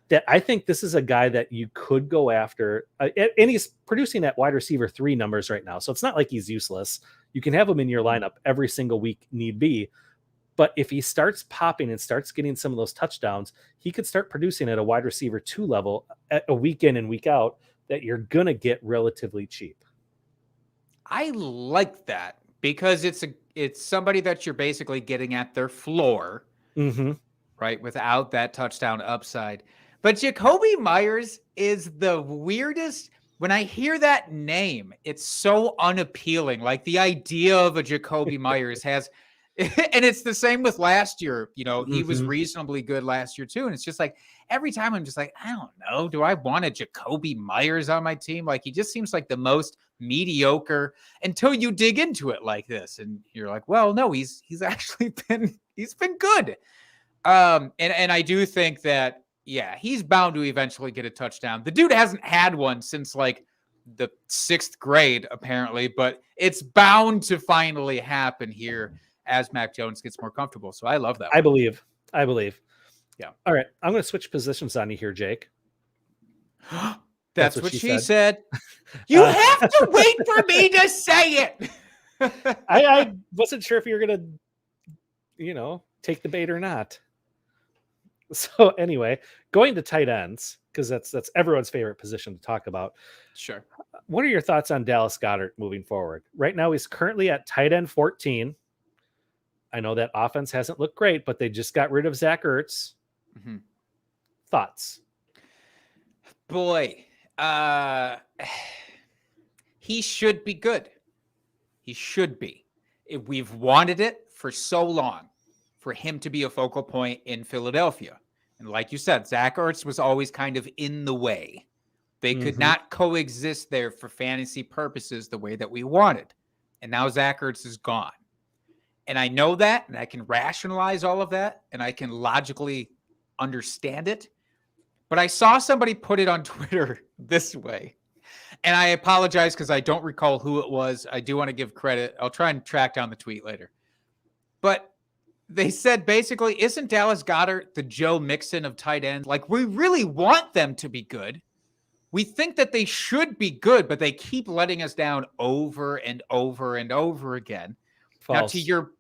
[SPEAKER 2] that I think this is a guy that you could go after. And he's producing at wide receiver 3 numbers right now. So it's not like he's useless. You can have him in your lineup every single week need be. But if he starts popping and starts getting some of those touchdowns, he could start producing at a wide receiver 2 level at a week in and week out that you're going to get relatively cheap.
[SPEAKER 3] I like that because it's somebody that you're basically getting at their floor, right? Without that touchdown upside. But Jacoby Myers is the weirdest. When I hear that name, it's so unappealing. Like the idea of a Jacoby Myers has, and it's the same with last year. He was reasonably good last year too. And it's just like, every time I'm just like, I don't know. Do I want a Jacoby Myers on my team? Like, he just seems like the most mediocre until you dig into it like this. And you're like, well, no, he's actually been good. And I do think that, yeah, he's bound to eventually get a touchdown. The dude hasn't had one since like the 6th grade, apparently, but it's bound to finally happen here as Mac Jones gets more comfortable. So I love that.
[SPEAKER 2] I believe.
[SPEAKER 3] Yeah.
[SPEAKER 2] All right. I'm going to switch positions on you here, Jake.
[SPEAKER 3] That's what she said. You have to wait for me to say it.
[SPEAKER 2] I wasn't sure if you were going to, take the bait or not. So anyway, going to tight ends, because that's everyone's favorite position to talk about.
[SPEAKER 3] Sure.
[SPEAKER 2] What are your thoughts on Dallas Goedert moving forward? Right now, he's currently at tight end 14. I know that offense hasn't looked great, but they just got rid of Zach Ertz. Thoughts?
[SPEAKER 3] Boy, he should be good. He should be. We've wanted it for so long for him to be a focal point in Philadelphia. And like you said, Zach Ertz was always kind of in the way. They could not coexist there for fantasy purposes the way that we wanted. And now Zach Ertz is gone. And I know that, and I can rationalize all of that, and I can logically understand it. But I saw somebody put it on Twitter this way. And I apologize because I don't recall who it was. I do want to give credit. I'll try and track down the tweet later. But they said basically, isn't Dallas Goedert the Joe Mixon of tight ends? Like, we really want them to be good. We think that they should be good, but they keep letting us down over and over and over again.
[SPEAKER 2] False.
[SPEAKER 3] Now, to your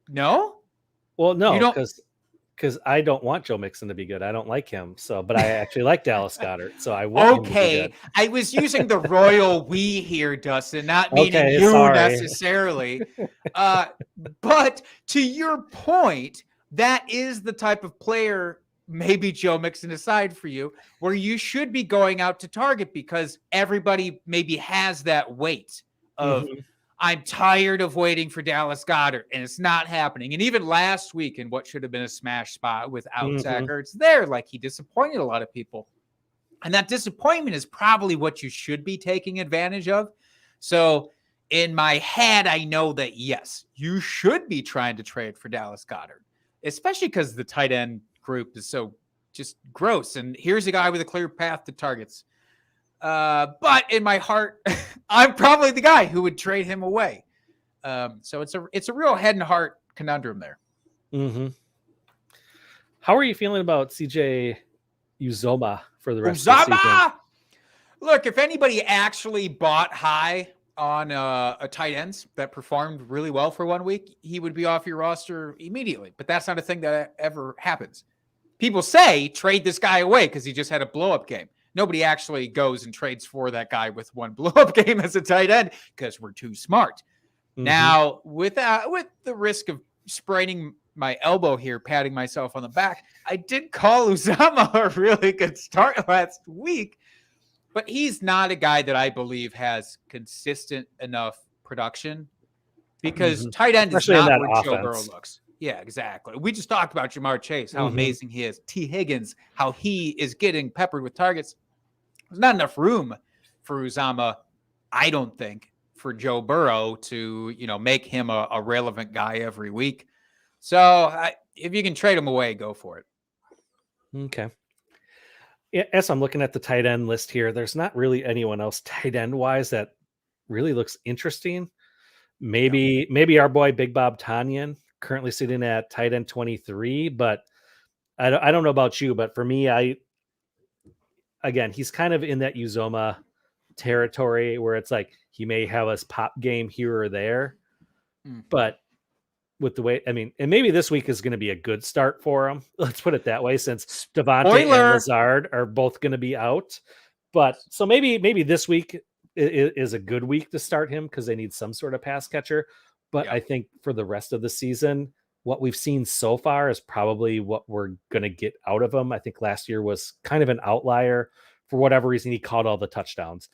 [SPEAKER 3] no?
[SPEAKER 2] Well, no, because I don't want Joe Mixon to be good. I don't like him. But I actually like Dallas Goedert. So I want him to be good.
[SPEAKER 3] I was using the royal we here, Dustin, not meaning you necessarily. But to your point, that is the type of player, maybe Joe Mixon aside for you, where you should be going out to target because everybody maybe has that weight of I'm tired of waiting for Dallas Goedert, and it's not happening. And even last week in what should have been a smash spot without Zach Ertz there, like he disappointed a lot of people. And that disappointment is probably what you should be taking advantage of. So in my head, I know that, yes, you should be trying to trade for Dallas Goedert, especially because the tight end group is so just gross. And here's a guy with a clear path to targets. But in my heart, I'm probably the guy who would trade him away. So it's a real head and heart conundrum there.
[SPEAKER 2] Mm-hmm. How are you feeling about CJ Uzomah for the rest of the season?
[SPEAKER 3] Look, if anybody actually bought high on a tight ends that performed really well for 1 week, he would be off your roster immediately. But that's not a thing that ever happens. People say trade this guy away because he just had a blow-up game. Nobody actually goes and trades for that guy with one blow-up game as a tight end because we're too smart. Mm-hmm. Now, with the risk of spraining my elbow here, patting myself on the back, I did call Uzomah a really good start last week. But he's not a guy that I believe has consistent enough production because tight end is not where Joe Burrow looks. Yeah, exactly. We just talked about Jamar Chase, how amazing he is. T. Higgins, how he is getting peppered with targets. There's not enough room for Uzomah, I don't think, for Joe Burrow to, make him a relevant guy every week. So if you can trade him away, go for it.
[SPEAKER 2] Okay. As I'm looking at the tight end list here, there's not really anyone else tight end wise that really looks interesting. Maybe our boy Big Bob Tonyan, currently sitting at tight end 23, but I don't know about you, but for me, he's kind of in that Uzomah territory where it's like he may have a pop game here or there, but with the way, and maybe this week is going to be a good start for him. Let's put it that way, since Devontae and Lazard are both going to be out. But so maybe this week is a good week to start him because they need some sort of pass catcher. But I think for the rest of the season, what we've seen so far is probably what we're going to get out of him. I think last year was kind of an outlier. For whatever reason, he caught all the touchdowns.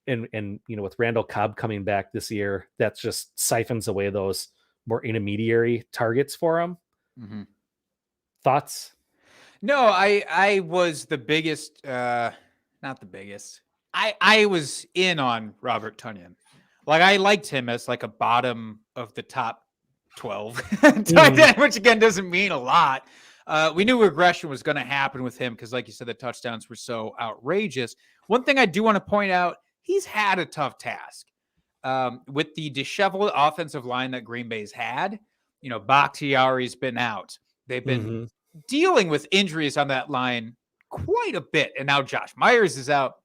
[SPEAKER 2] And with Randall Cobb coming back this year, that just siphons away those more intermediary targets for him. Mm-hmm. Thoughts?
[SPEAKER 3] No, I was the biggest, not the biggest. I was in on Robert Tonyan. Like, I liked him as like a bottom of the top 12 tight end, which again doesn't mean a lot. We knew regression was going to happen with him because, like you said, the touchdowns were so outrageous. One thing I do want to point out, he's had a tough task. With the disheveled offensive line that Green Bay's had, Bakhtiari's been out. They've been dealing with injuries on that line quite a bit. And now Josh Myers is out.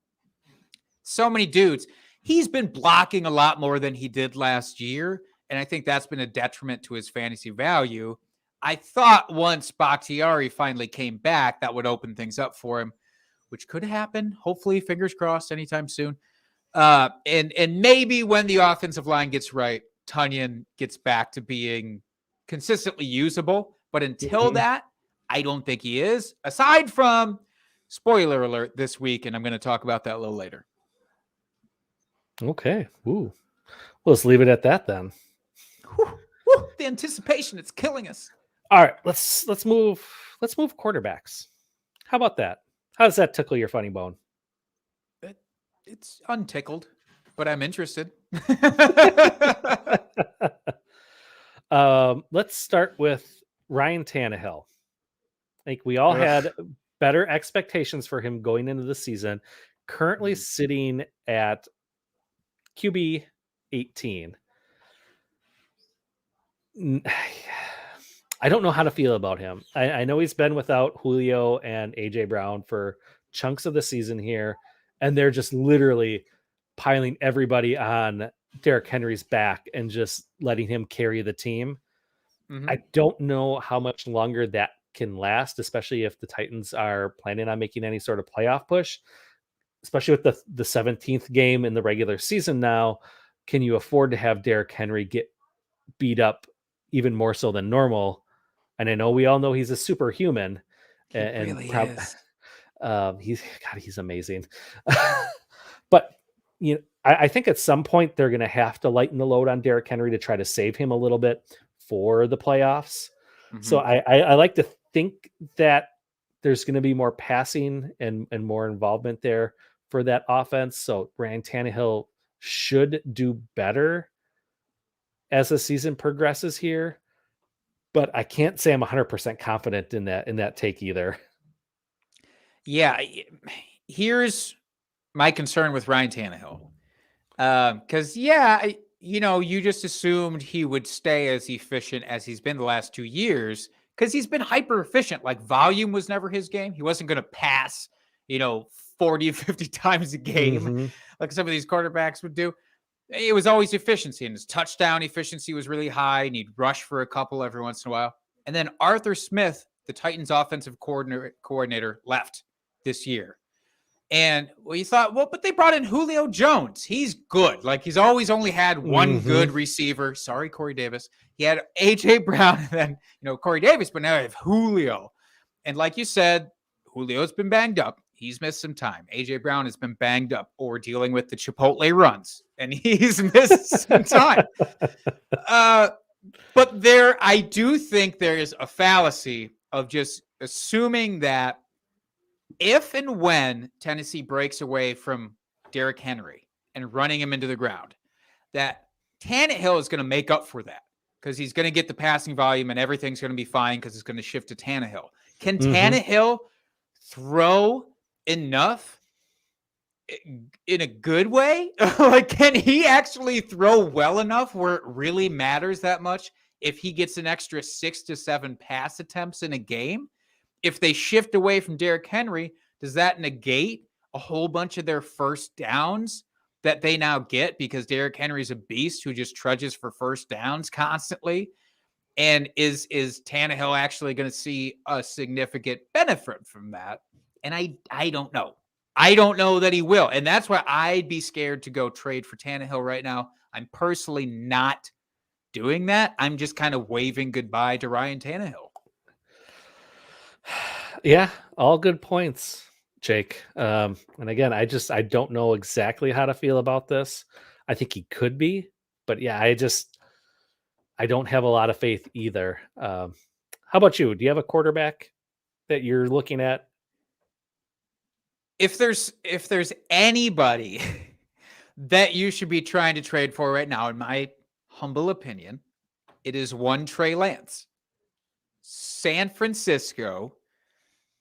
[SPEAKER 3] So many dudes. He's been blocking a lot more than he did last year. And I think that's been a detriment to his fantasy value. I thought once Bakhtiari finally came back, that would open things up for him, which could happen. Hopefully, fingers crossed, anytime soon. And maybe when the offensive line gets right, Tonyan gets back to being consistently usable. But until that, I don't think he is. Aside from, spoiler alert, this week, and I'm going to talk about that a little later.
[SPEAKER 2] Okay. Ooh. Well, let's leave it at that then.
[SPEAKER 3] The anticipation, it's killing us.
[SPEAKER 2] All right, let's move quarterbacks. How about that? How does that tickle your funny bone?
[SPEAKER 3] It's untickled, but I'm interested.
[SPEAKER 2] Let's start with Ryan Tannehill. I think we all had better expectations for him going into the season. Currently sitting at QB 18. I don't know how to feel about him. I know he's been without Julio and AJ Brown for chunks of the season here, and they're just literally piling everybody on Derrick Henry's back and just letting him carry the team. I don't know how much longer that can last, especially if the Titans are planning on making any sort of playoff push, especially with the 17th game in the regular season now. Can you afford to have Derrick Henry get beat up even more so than normal? And I know we all know he's a superhuman, and
[SPEAKER 3] really is.
[SPEAKER 2] He's amazing. But I think at some point they're going to have to lighten the load on Derrick Henry to try to save him a little bit for the playoffs. So I like to think that there's going to be more passing and more involvement there for that offense. So Ryan Tannehill should do better as the season progresses here, but I can't say I'm 100% confident in that take either.
[SPEAKER 3] Yeah, here's my concern with Ryan Tannehill. Because you just assumed he would stay as efficient as he's been the last 2 years because he's been hyper efficient. Like volume was never his game. He wasn't going to pass, 40, 50 times a game like some of these quarterbacks would do. It was always efficiency, and his touchdown efficiency was really high, and he'd rush for a couple every once in a while. And then Arthur Smith, the Titans offensive coordinator, left this year. And you thought, but they brought in Julio Jones. He's good. Like, he's always only had one good receiver. Sorry, Corey Davis. He had A.J. Brown and then, Corey Davis, but now I have Julio. And like you said, Julio's been banged up. He's missed some time. A.J. Brown has been banged up or dealing with the Chipotle runs, and he's missed some time. But I do think there is a fallacy of just assuming that if and when Tennessee breaks away from Derrick Henry and running him into the ground, that Tannehill is going to make up for that because he's going to get the passing volume and everything's going to be fine because it's going to shift to Tannehill. Can Tannehill throw enough in a good way? Like, can he actually throw well enough where it really matters that much if he gets an extra 6 to 7 pass attempts in a game? If they shift away from Derrick Henry, does that negate a whole bunch of their first downs that they now get because Derrick Henry's a beast who just trudges for first downs constantly? And is Tannehill actually going to see a significant benefit from that? And I don't know. I don't know that he will. And that's why I'd be scared to go trade for Tannehill right now. I'm personally not doing that. I'm just kind of waving goodbye to Ryan Tannehill.
[SPEAKER 2] Yeah, all good points, Jake. And again, I don't know exactly how to feel about this. I think he could be, but yeah, I don't have a lot of faith either. How about you? Do you have a quarterback that you're looking at?
[SPEAKER 3] If there's anybody that you should be trying to trade for right now, in my humble opinion, it is one Trey Lance. San Francisco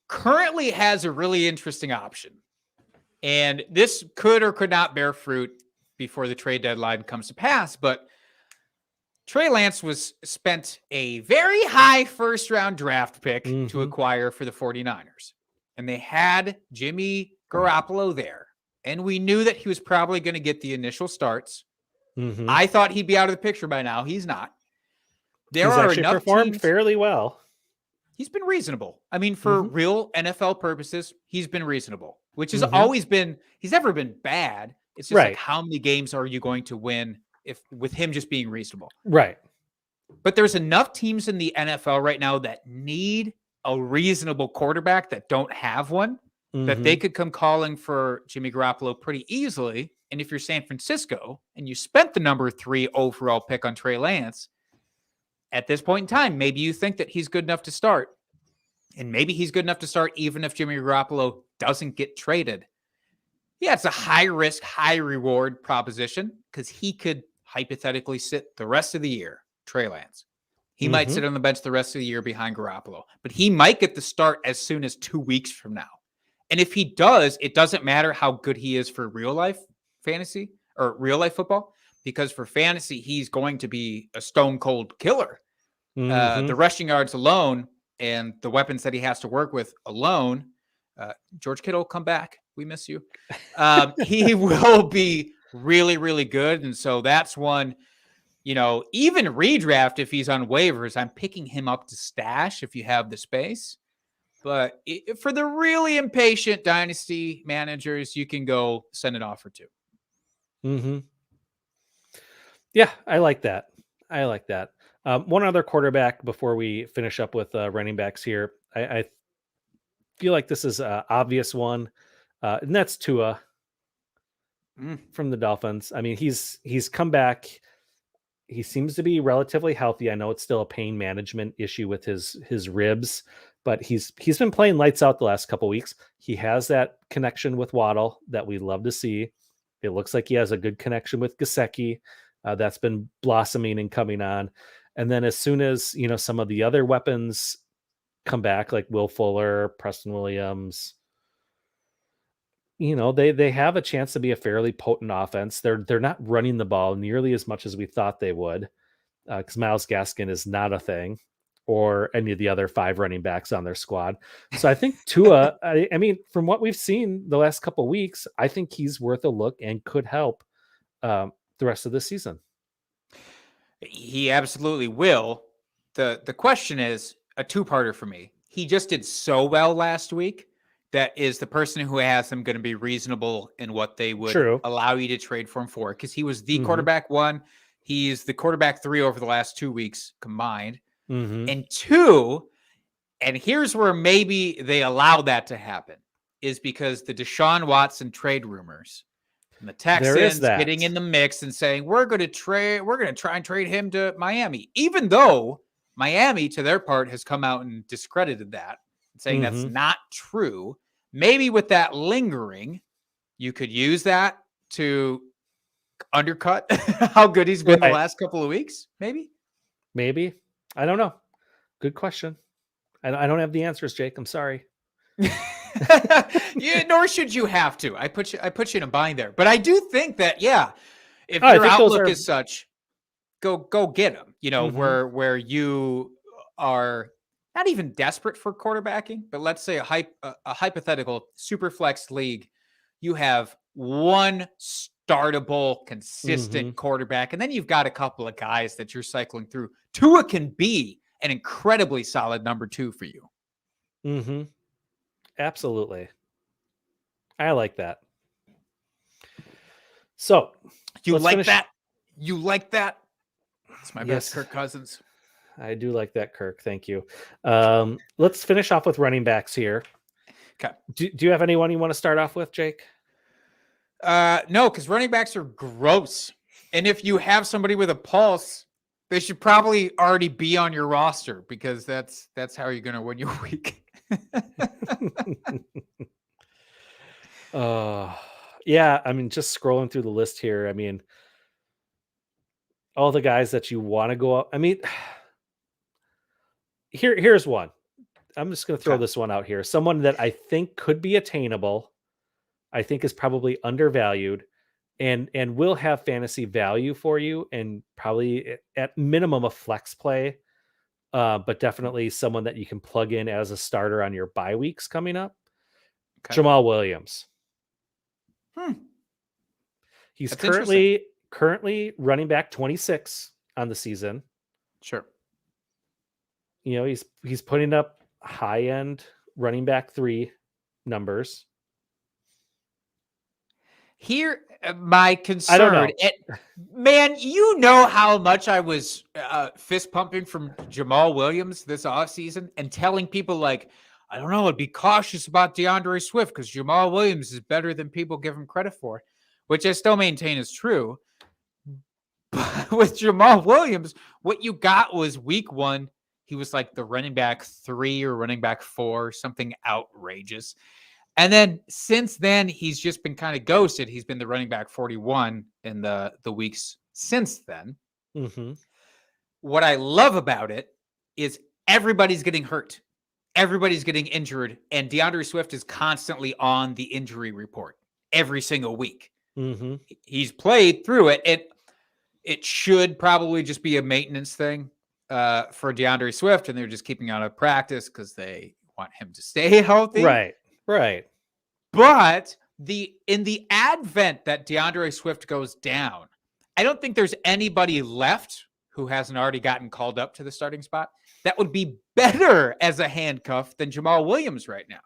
[SPEAKER 3] currently has a really interesting option. And this could or could not bear fruit before the trade deadline comes to pass. But Trey Lance spent a very high first-round draft pick to acquire for the 49ers. And they had Jimmy Garoppolo there. And we knew that he was probably going to get the initial starts. I thought he'd be out of the picture by now. He's not.
[SPEAKER 2] He's actually performed fairly well.
[SPEAKER 3] He's been reasonable. I mean, for real NFL purposes, he's been reasonable, which has always been, he's never been bad. It's just like, how many games are you going to win with him just being reasonable?
[SPEAKER 2] Right.
[SPEAKER 3] But there's enough teams in the NFL right now that need a reasonable quarterback that don't have one, that they could come calling for Jimmy Garoppolo pretty easily. And if you're San Francisco and you spent the number 3 overall pick on Trey Lance, at this point in time, maybe you think that he's good enough to start. And maybe he's good enough to start even if Jimmy Garoppolo doesn't get traded. Yeah, it's a high risk, high reward proposition because he could hypothetically sit the rest of the year, Trey Lance. He might sit on the bench the rest of the year behind Garoppolo, but he might get the start as soon as 2 weeks from now. And if he does, it doesn't matter how good he is for real life fantasy or real life football, because for fantasy, he's going to be a stone cold killer. The rushing yards alone and the weapons that he has to work with alone, George Kittle, come back. We miss you. He will be really, really good. And so that's one, even redraft, if he's on waivers, I'm picking him up to stash if you have the space. But for the really impatient dynasty managers, you can go send an offer to.
[SPEAKER 2] Yeah, I like that. One other quarterback before we finish up with running backs here. I feel like this is an obvious one, and that's Tua from the Dolphins. I mean, he's come back. He seems to be relatively healthy. I know it's still a pain management issue with his ribs, but he's been playing lights out the last couple weeks. He has that connection with Waddle that we love to see. It looks like he has a good connection with Gesicki. That's been blossoming and coming on. And then as soon as, some of the other weapons come back, like Will Fuller, Preston Williams, they have a chance to be a fairly potent offense. They're not running the ball nearly as much as we thought they would, because Myles Gaskin is not a thing, or any of the other 5 running backs on their squad. So I think Tua, I mean, from what we've seen the last couple of weeks, I think he's worth a look and could help the rest of the season.
[SPEAKER 3] He absolutely will. The question is a two-parter for me. He just did so well last week. That is the person who has him going to be reasonable in what they would allow you to trade for him for, because he was the quarterback 1. He's the quarterback 3 over the last 2 weeks combined. And 2, and here's where maybe they allowed that to happen, is because the Deshaun Watson trade rumors and the Texans getting in the mix and saying, we're going to try and trade him to Miami, even though Miami, to their part, has come out and discredited that, saying that's not true. Maybe with that lingering, you could use that to undercut how good he's been the last couple of weeks. Maybe.
[SPEAKER 2] I don't know. Good question. I don't have the answers, Jake. I'm sorry.
[SPEAKER 3] Yeah, nor should you have to. I put you in a bind there. But I do think that, if your outlook is such, go get him. Where you are not even desperate for quarterbacking, but let's say a hypothetical super flex league, you have one startable, consistent quarterback, and then you've got a couple of guys that you're cycling through. Tua can be an incredibly solid number 2 for you.
[SPEAKER 2] Absolutely. I like that. So
[SPEAKER 3] you like that? You like that? It's my best Kirk Cousins.
[SPEAKER 2] I do like that, Kirk. Thank you. Let's finish off with running backs here.
[SPEAKER 3] Okay.
[SPEAKER 2] Do you have anyone you want to start off with, Jake?
[SPEAKER 3] No, because running backs are gross. And if you have somebody with a pulse, they should probably already be on your roster, because that's how you're going to win your week.
[SPEAKER 2] Yeah, I mean, just scrolling through the list here, I mean, all the guys that you want to go up. I mean, here's one. I'm just going to throw this one out here. Someone that I think could be attainable, I think is probably undervalued, and will have fantasy value for you, and probably at minimum a flex play, but definitely someone that you can plug in as a starter on your bye weeks coming up. Okay. Jamal Williams. He's currently running back 26 on the season.
[SPEAKER 3] Sure.
[SPEAKER 2] He's putting up high end running back 3 numbers.
[SPEAKER 3] Here, my concern, man, how much I was fist pumping from Jamal Williams this offseason and telling people, like, I don't know, I'd be cautious about DeAndre Swift because Jamal Williams is better than people give him credit for, which I still maintain is true. But with Jamal Williams, what you got was week 1, he was like the running back 3 or running back 4, something outrageous. And then since then, he's just been kind of ghosted. He's been the running back 41 in the weeks since then. What I love about it is everybody's getting hurt. Everybody's getting injured. And DeAndre Swift is constantly on the injury report every single week. He's played through it. It should probably just be a maintenance thing for DeAndre Swift. And they're just keeping out of practice because they want him to stay healthy.
[SPEAKER 2] Right.
[SPEAKER 3] But in the advent that DeAndre Swift goes down, I don't think there's anybody left who hasn't already gotten called up to the starting spot that would be better as a handcuff than Jamal Williams right now.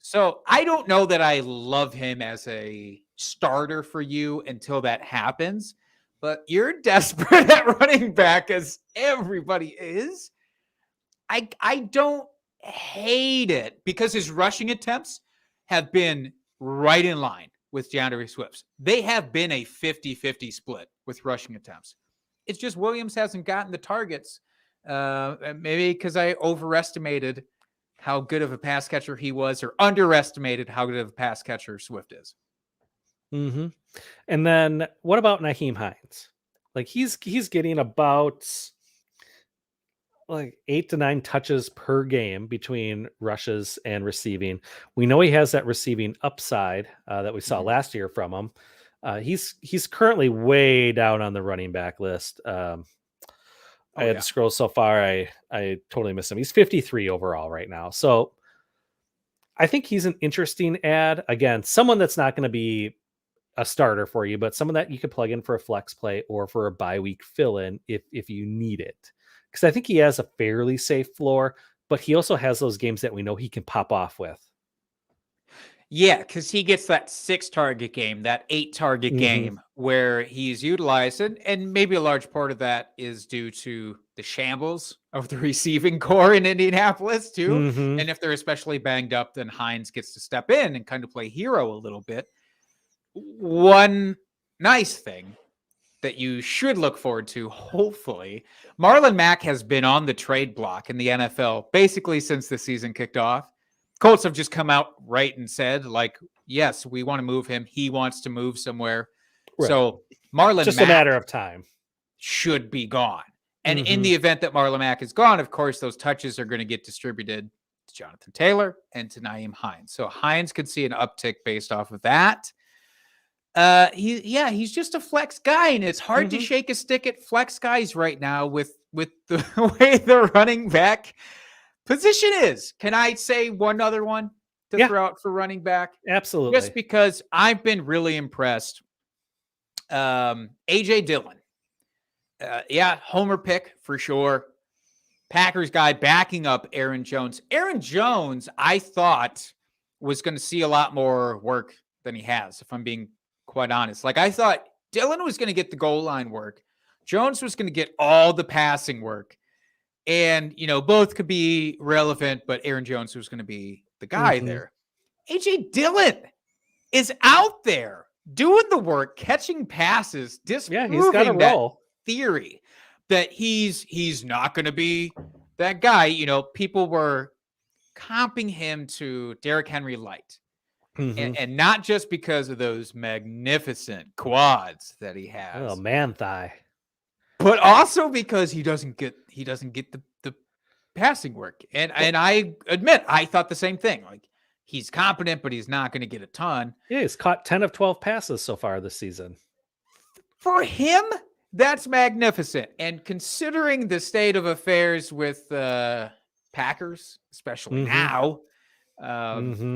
[SPEAKER 3] So I don't know that I love him as a starter for you until that happens, but you're desperate at running back as everybody is. I don't hate it because his rushing attempts have been right in line with DeAndre Swift's. They have been a 50-50 split with rushing attempts. It's just Williams hasn't gotten the targets, maybe because I overestimated how good of a pass catcher he was, or underestimated how good of a pass catcher Swift is.
[SPEAKER 2] Mm-hmm. And then what about Nahim Hines? Like he's getting about like 8 to 9 touches per game between rushes and receiving. We know he has that receiving upside that we saw last year from him. He's currently way down on the running back list. I had to scroll so far. I totally missed him. He's 53 overall right now. So I think he's an interesting ad. Again, someone that's not going to be a starter for you, but someone that you could plug in for a flex play or for a bye week fill in if you need it. Because I think he has a fairly safe floor, but he also has those games that we know he can pop off with.
[SPEAKER 3] Yeah, because he gets that 6-target game, that 8-target game where he's utilized, and maybe a large part of that is due to the shambles of the receiving core in Indianapolis too. And if they're especially banged up, then Hines gets to step in and kind of play hero a little bit. One nice thing that you should look forward to, hopefully, Marlon Mack has been on the trade block in the NFL basically since the season kicked off. Colts have just come out right and said, like, yes, we want to move him. He wants to move somewhere. Right. So Marlon
[SPEAKER 2] just
[SPEAKER 3] Mack
[SPEAKER 2] a matter of time
[SPEAKER 3] should be gone. And in the event that Marlon Mack is gone, of course, those touches are going to get distributed to Jonathan Taylor and to Nahim Hines. So Hines could see an uptick based off of that. He's just a flex guy, and it's hard to shake a stick at flex guys right now with the way the running back position is. Can I say one other one to throw out for running back?
[SPEAKER 2] Absolutely.
[SPEAKER 3] Just because I've been really impressed. AJ Dillon. Homer pick for sure. Packers guy backing up Aaron Jones. Aaron Jones, I thought, was going to see a lot more work than he has, if I'm being quite honest. Like, I thought Dillon was going to get the goal line work. Jones was going to get all the passing work. And, both could be relevant, but Aaron Jones was going to be the guy there. AJ Dillon is out there doing the work, catching passes, disproving
[SPEAKER 2] he's got a
[SPEAKER 3] that
[SPEAKER 2] role.
[SPEAKER 3] Theory that he's not going to be that guy. People were comping him to Derrick Henry light. And not just because of those magnificent quads that he has.
[SPEAKER 2] Oh, man thigh.
[SPEAKER 3] But also because he doesn't get the passing work. And I admit, I thought the same thing. Like, he's competent, but he's not going to get a ton.
[SPEAKER 2] Yeah, he's caught 10 of 12 passes so far this season.
[SPEAKER 3] For him, that's magnificent. And considering the state of affairs with Packers, especially now,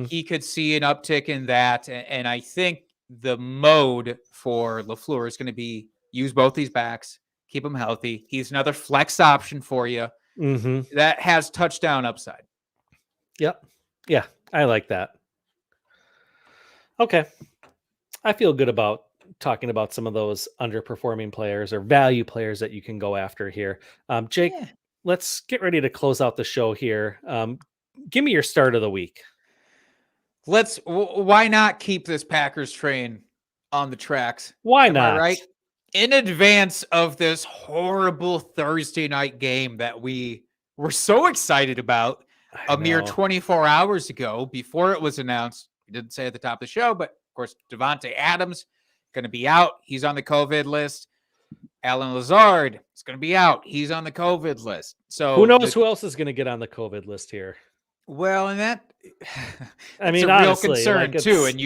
[SPEAKER 3] he could see an uptick in that. And I think the mode for LaFleur is going to be use both these backs, keep him healthy. He's another flex option for you that has touchdown upside.
[SPEAKER 2] Yep. Yeah, I like that. Okay. I feel good about talking about some of those underperforming players or value players that you can go after here. Jake, let's get ready to close out the show here. Give me your start of the week.
[SPEAKER 3] Why not keep this Packers train on the tracks?
[SPEAKER 2] Why not?
[SPEAKER 3] Right? In advance of this horrible Thursday night game that we were so excited about mere 24 hours ago before it was announced. We didn't say at the top of the show, but of course, Devontae Adams going to be out. He's on the COVID list. Alan Lazard is going to be out. He's on the COVID list. So
[SPEAKER 2] who knows who else is going to get on the COVID list here?
[SPEAKER 3] Well, and that's
[SPEAKER 2] a real
[SPEAKER 3] honestly, concern too. And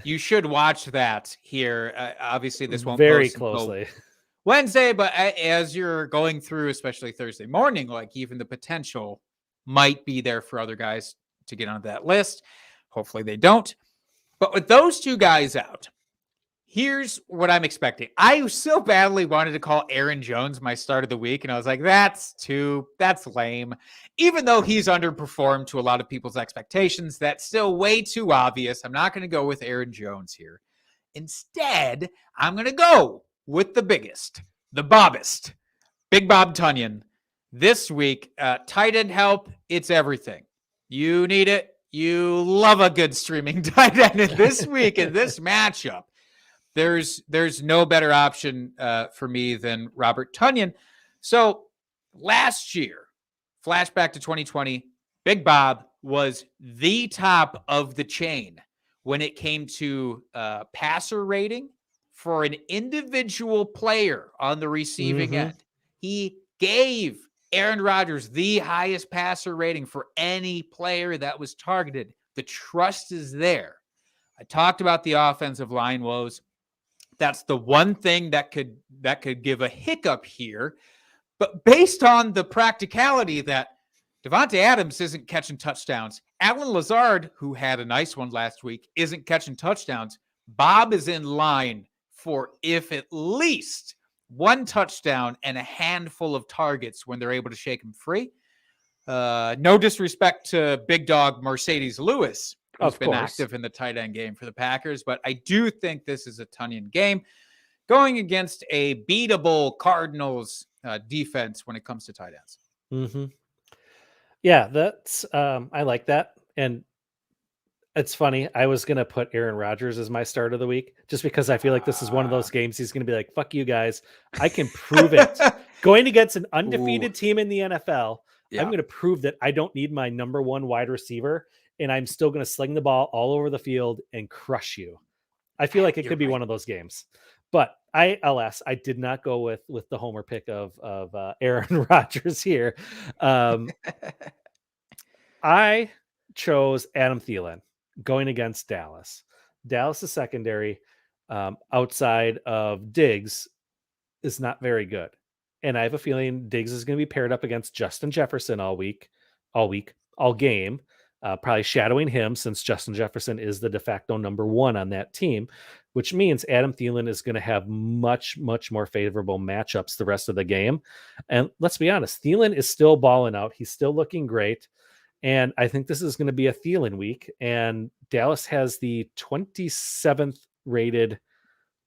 [SPEAKER 3] you should watch that here. Obviously, this won't
[SPEAKER 2] very closely
[SPEAKER 3] Wednesday, but as you're going through, especially Thursday morning, like even the potential might be there for other guys to get on that list. Hopefully they don't. But with those two guys out, here's what I'm expecting. I so badly wanted to call Aaron Jones my start of the week, and I was like, that's lame. Even though he's underperformed to a lot of people's expectations, that's still way too obvious. I'm not going to go with Aaron Jones here. Instead, I'm going to go with the biggest, the bobbest, Big Bob Tunyon. This week, tight end help, it's everything. You need it. You love a good streaming tight end. And this week in this matchup, there's no better option for me than Robert Tunyon. So last year, flashback to 2020, Big Bob was the top of the chain when it came to passer rating for an individual player on the receiving end. He gave Aaron Rodgers the highest passer rating for any player that was targeted. The trust is there. I talked about the offensive line woes. That's the one thing that could give a hiccup here. But based on the practicality that Devontae Adams isn't catching touchdowns, Allen Lazard, who had a nice one last week, isn't catching touchdowns, Bob is in line for if at least one touchdown and a handful of targets when they're able to shake him free. No disrespect to big dog Mercedes Lewis, who's been active in the tight end game for the Packers, but I do think this is a Tonyan game going against a beatable Cardinals defense when it comes to tight ends.
[SPEAKER 2] Yeah, that's I like that. And it's funny. I was going to put Aaron Rodgers as my start of the week just because I feel like this is one of those games he's going to be like, fuck you guys. I can prove it. Going against an undefeated team in the NFL, I'm going to prove that I don't need my number one wide receiver, and I'm still going to sling the ball all over the field and crush you. I feel like it could be one of those games. But alas, I did not go with the homer pick of Aaron Rodgers here. I chose Adam Thielen going against Dallas. Dallas' secondary, outside of Diggs, is not very good. And I have a feeling Diggs is going to be paired up against Justin Jefferson all game, probably shadowing him since Justin Jefferson is the de facto number one on that team, which means Adam Thielen is going to have much, much more favorable matchups the rest of the game. And let's be honest, Thielen is still balling out. He's still looking great. And I think this is going to be a Thielen week. And Dallas has the 27th rated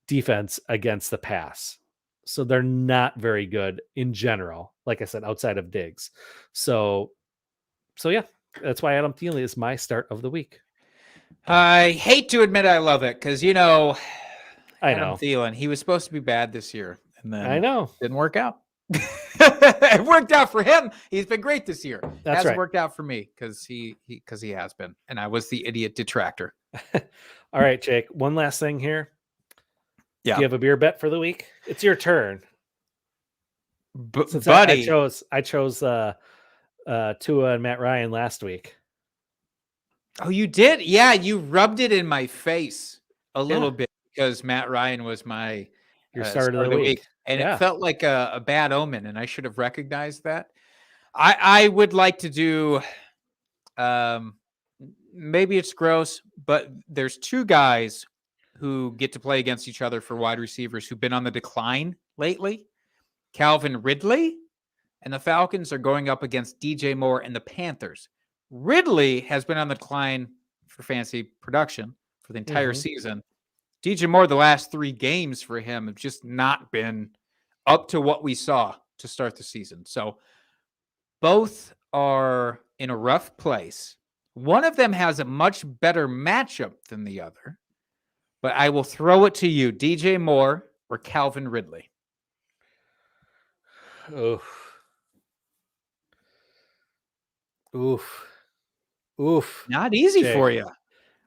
[SPEAKER 2] defense against the pass. So they're not very good in general, like I said, outside of Diggs. So yeah, that's why Adam Thielen is my start of the week.
[SPEAKER 3] I hate to admit I love it because, Adam
[SPEAKER 2] know.
[SPEAKER 3] Thielen, he was supposed to be bad this year. And then
[SPEAKER 2] I know.
[SPEAKER 3] Didn't work out. It worked out for him. He's been great this year.
[SPEAKER 2] That's
[SPEAKER 3] hasn't
[SPEAKER 2] right.
[SPEAKER 3] worked out for me because he has been, and I was the idiot detractor.
[SPEAKER 2] All right, Jake. One last thing here.
[SPEAKER 3] Yeah.
[SPEAKER 2] Do you have a beer bet for the week? It's your turn.
[SPEAKER 3] Buddy,
[SPEAKER 2] I chose Tua and Matt Ryan last week.
[SPEAKER 3] Oh, you did? Yeah, you rubbed it in my face a little bit because Matt Ryan was my
[SPEAKER 2] start of the week.
[SPEAKER 3] And it felt like a bad omen, and I should have recognized that. I would like to do, maybe it's gross, but there's two guys who get to play against each other for wide receivers who've been on the decline lately. Calvin Ridley and the Falcons are going up against DJ Moore and the Panthers. Ridley has been on the decline for fantasy production for the entire season. DJ Moore, the last 3 games for him have just not been up to what we saw to start the season. So both are in a rough place. One of them has a much better matchup than the other, but I will throw it to you, DJ Moore or Calvin Ridley.
[SPEAKER 2] Oof.
[SPEAKER 3] Not easy
[SPEAKER 2] Jake.
[SPEAKER 3] for you.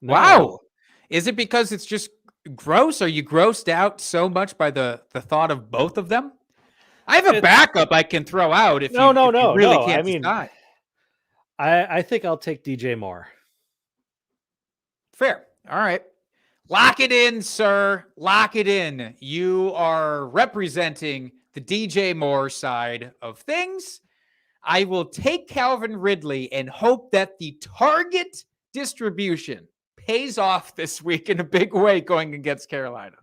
[SPEAKER 2] No.
[SPEAKER 3] Wow. Is it because it's just gross? Are you grossed out so much by the thought of both of them? I have a backup I can throw out if you really can't decide.
[SPEAKER 2] I think I'll take DJ Moore.
[SPEAKER 3] Fair. All right. Lock it in, sir. Lock it in. You are representing the DJ Moore side of things. I will take Calvin Ridley and hope that the target distribution pays off this week in a big way going against Carolina.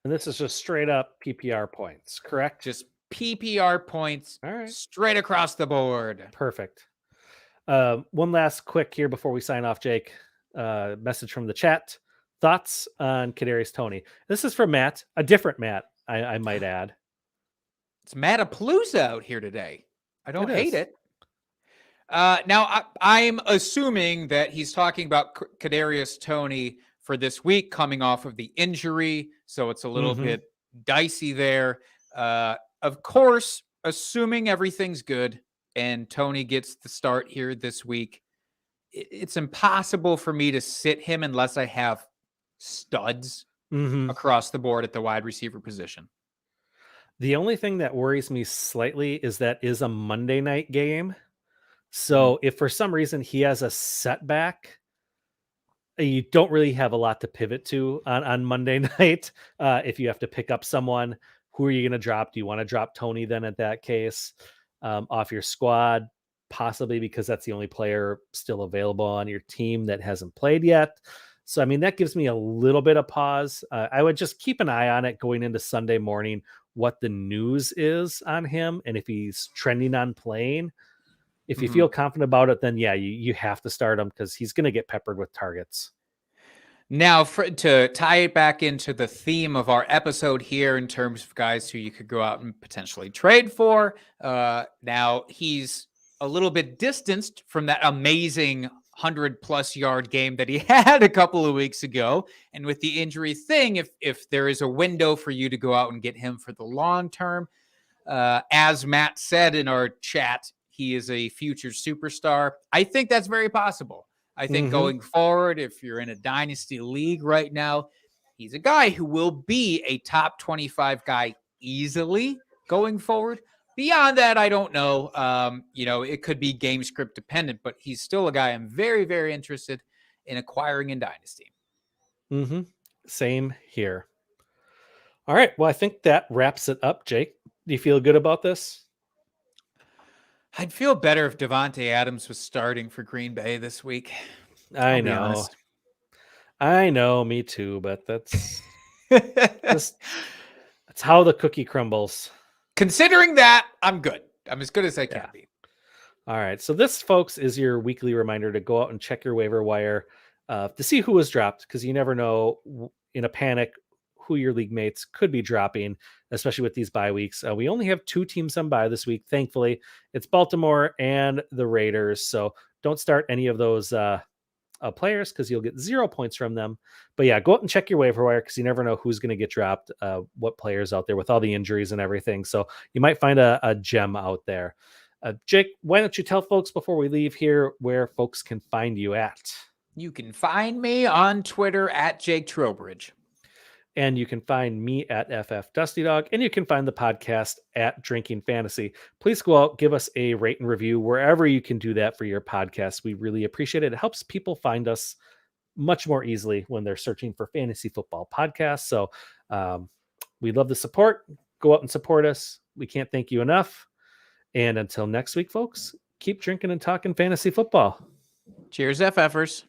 [SPEAKER 2] And this is just straight up PPR points, correct?
[SPEAKER 3] Just PPR points straight across the board.
[SPEAKER 2] Perfect. One last quick here before we sign off, Jake. Message from the chat. Thoughts on Kadarius Toney? This is from Matt, a different Matt, I might add.
[SPEAKER 3] It's Mattapalooza out here today. I don't hate it. Now, I'm assuming that he's talking about Kadarius Toney for this week coming off of the injury, so it's a little bit dicey there. Of course, assuming everything's good and Toney gets the start here this week, it's impossible for me to sit him unless I have studs across the board at the wide receiver position.
[SPEAKER 2] The only thing that worries me slightly is that is a Monday night game. So if for some reason he has a setback, you don't really have a lot to pivot to on Monday night. If you have to pick up someone, who are you going to drop? Do you want to drop Tony then at that case off your squad? Possibly because that's the only player still available on your team that hasn't played yet. So, I mean, that gives me a little bit of pause. I would just keep an eye on it going into Sunday morning, what the news is on him. And if he's trending on playing, if you feel confident about it, then yeah, you have to start him because he's going to get peppered with targets.
[SPEAKER 3] Now, to tie it back into the theme of our episode here in terms of guys who you could go out and potentially trade for, now he's a little bit distanced from that amazing 100+ yard game that he had a couple of weeks ago. And with the injury thing, if there is a window for you to go out and get him for the long term, as Matt said in our chat, he is a future superstar. I think that's very possible. I think going forward, if you're in a dynasty league right now, he's a guy who will be a top 25 guy easily going forward. Beyond that, I don't know. It could be game script dependent, but he's still a guy I'm very, very interested in acquiring in dynasty.
[SPEAKER 2] Same here. All right. Well, I think that wraps it up, Jake. Do you feel good about this?
[SPEAKER 3] I'd feel better if Devontae Adams was starting for Green Bay this week.
[SPEAKER 2] I know, me too, but that's that's how the cookie crumbles.
[SPEAKER 3] Considering that, I'm good. I'm as good as I can be.
[SPEAKER 2] All right. So this, folks, is your weekly reminder to go out and check your waiver wire to see who was dropped, because you never know in a panic who your league mates could be dropping, especially with these bye weeks. We only have 2 teams on bye this week. Thankfully, it's Baltimore and the Raiders. So don't start any of those players because you'll get 0 points from them. But yeah, go out and check your waiver wire because you never know who's going to get dropped, what players out there with all the injuries and everything. So you might find a gem out there. Jake, why don't you tell folks before we leave here where folks can find you at?
[SPEAKER 3] You can find me on Twitter at Jake Trowbridge.
[SPEAKER 2] And you can find me at FF Dusty Dog, and you can find the podcast at Drinking Fantasy. Please go out, give us a rate and review wherever you can do that for your podcast. We really appreciate it. It helps people find us much more easily when they're searching for fantasy football podcasts. So we love the support. Go out and support us. We can't thank you enough. And until next week, folks, keep drinking and talking fantasy football.
[SPEAKER 3] Cheers, FFers.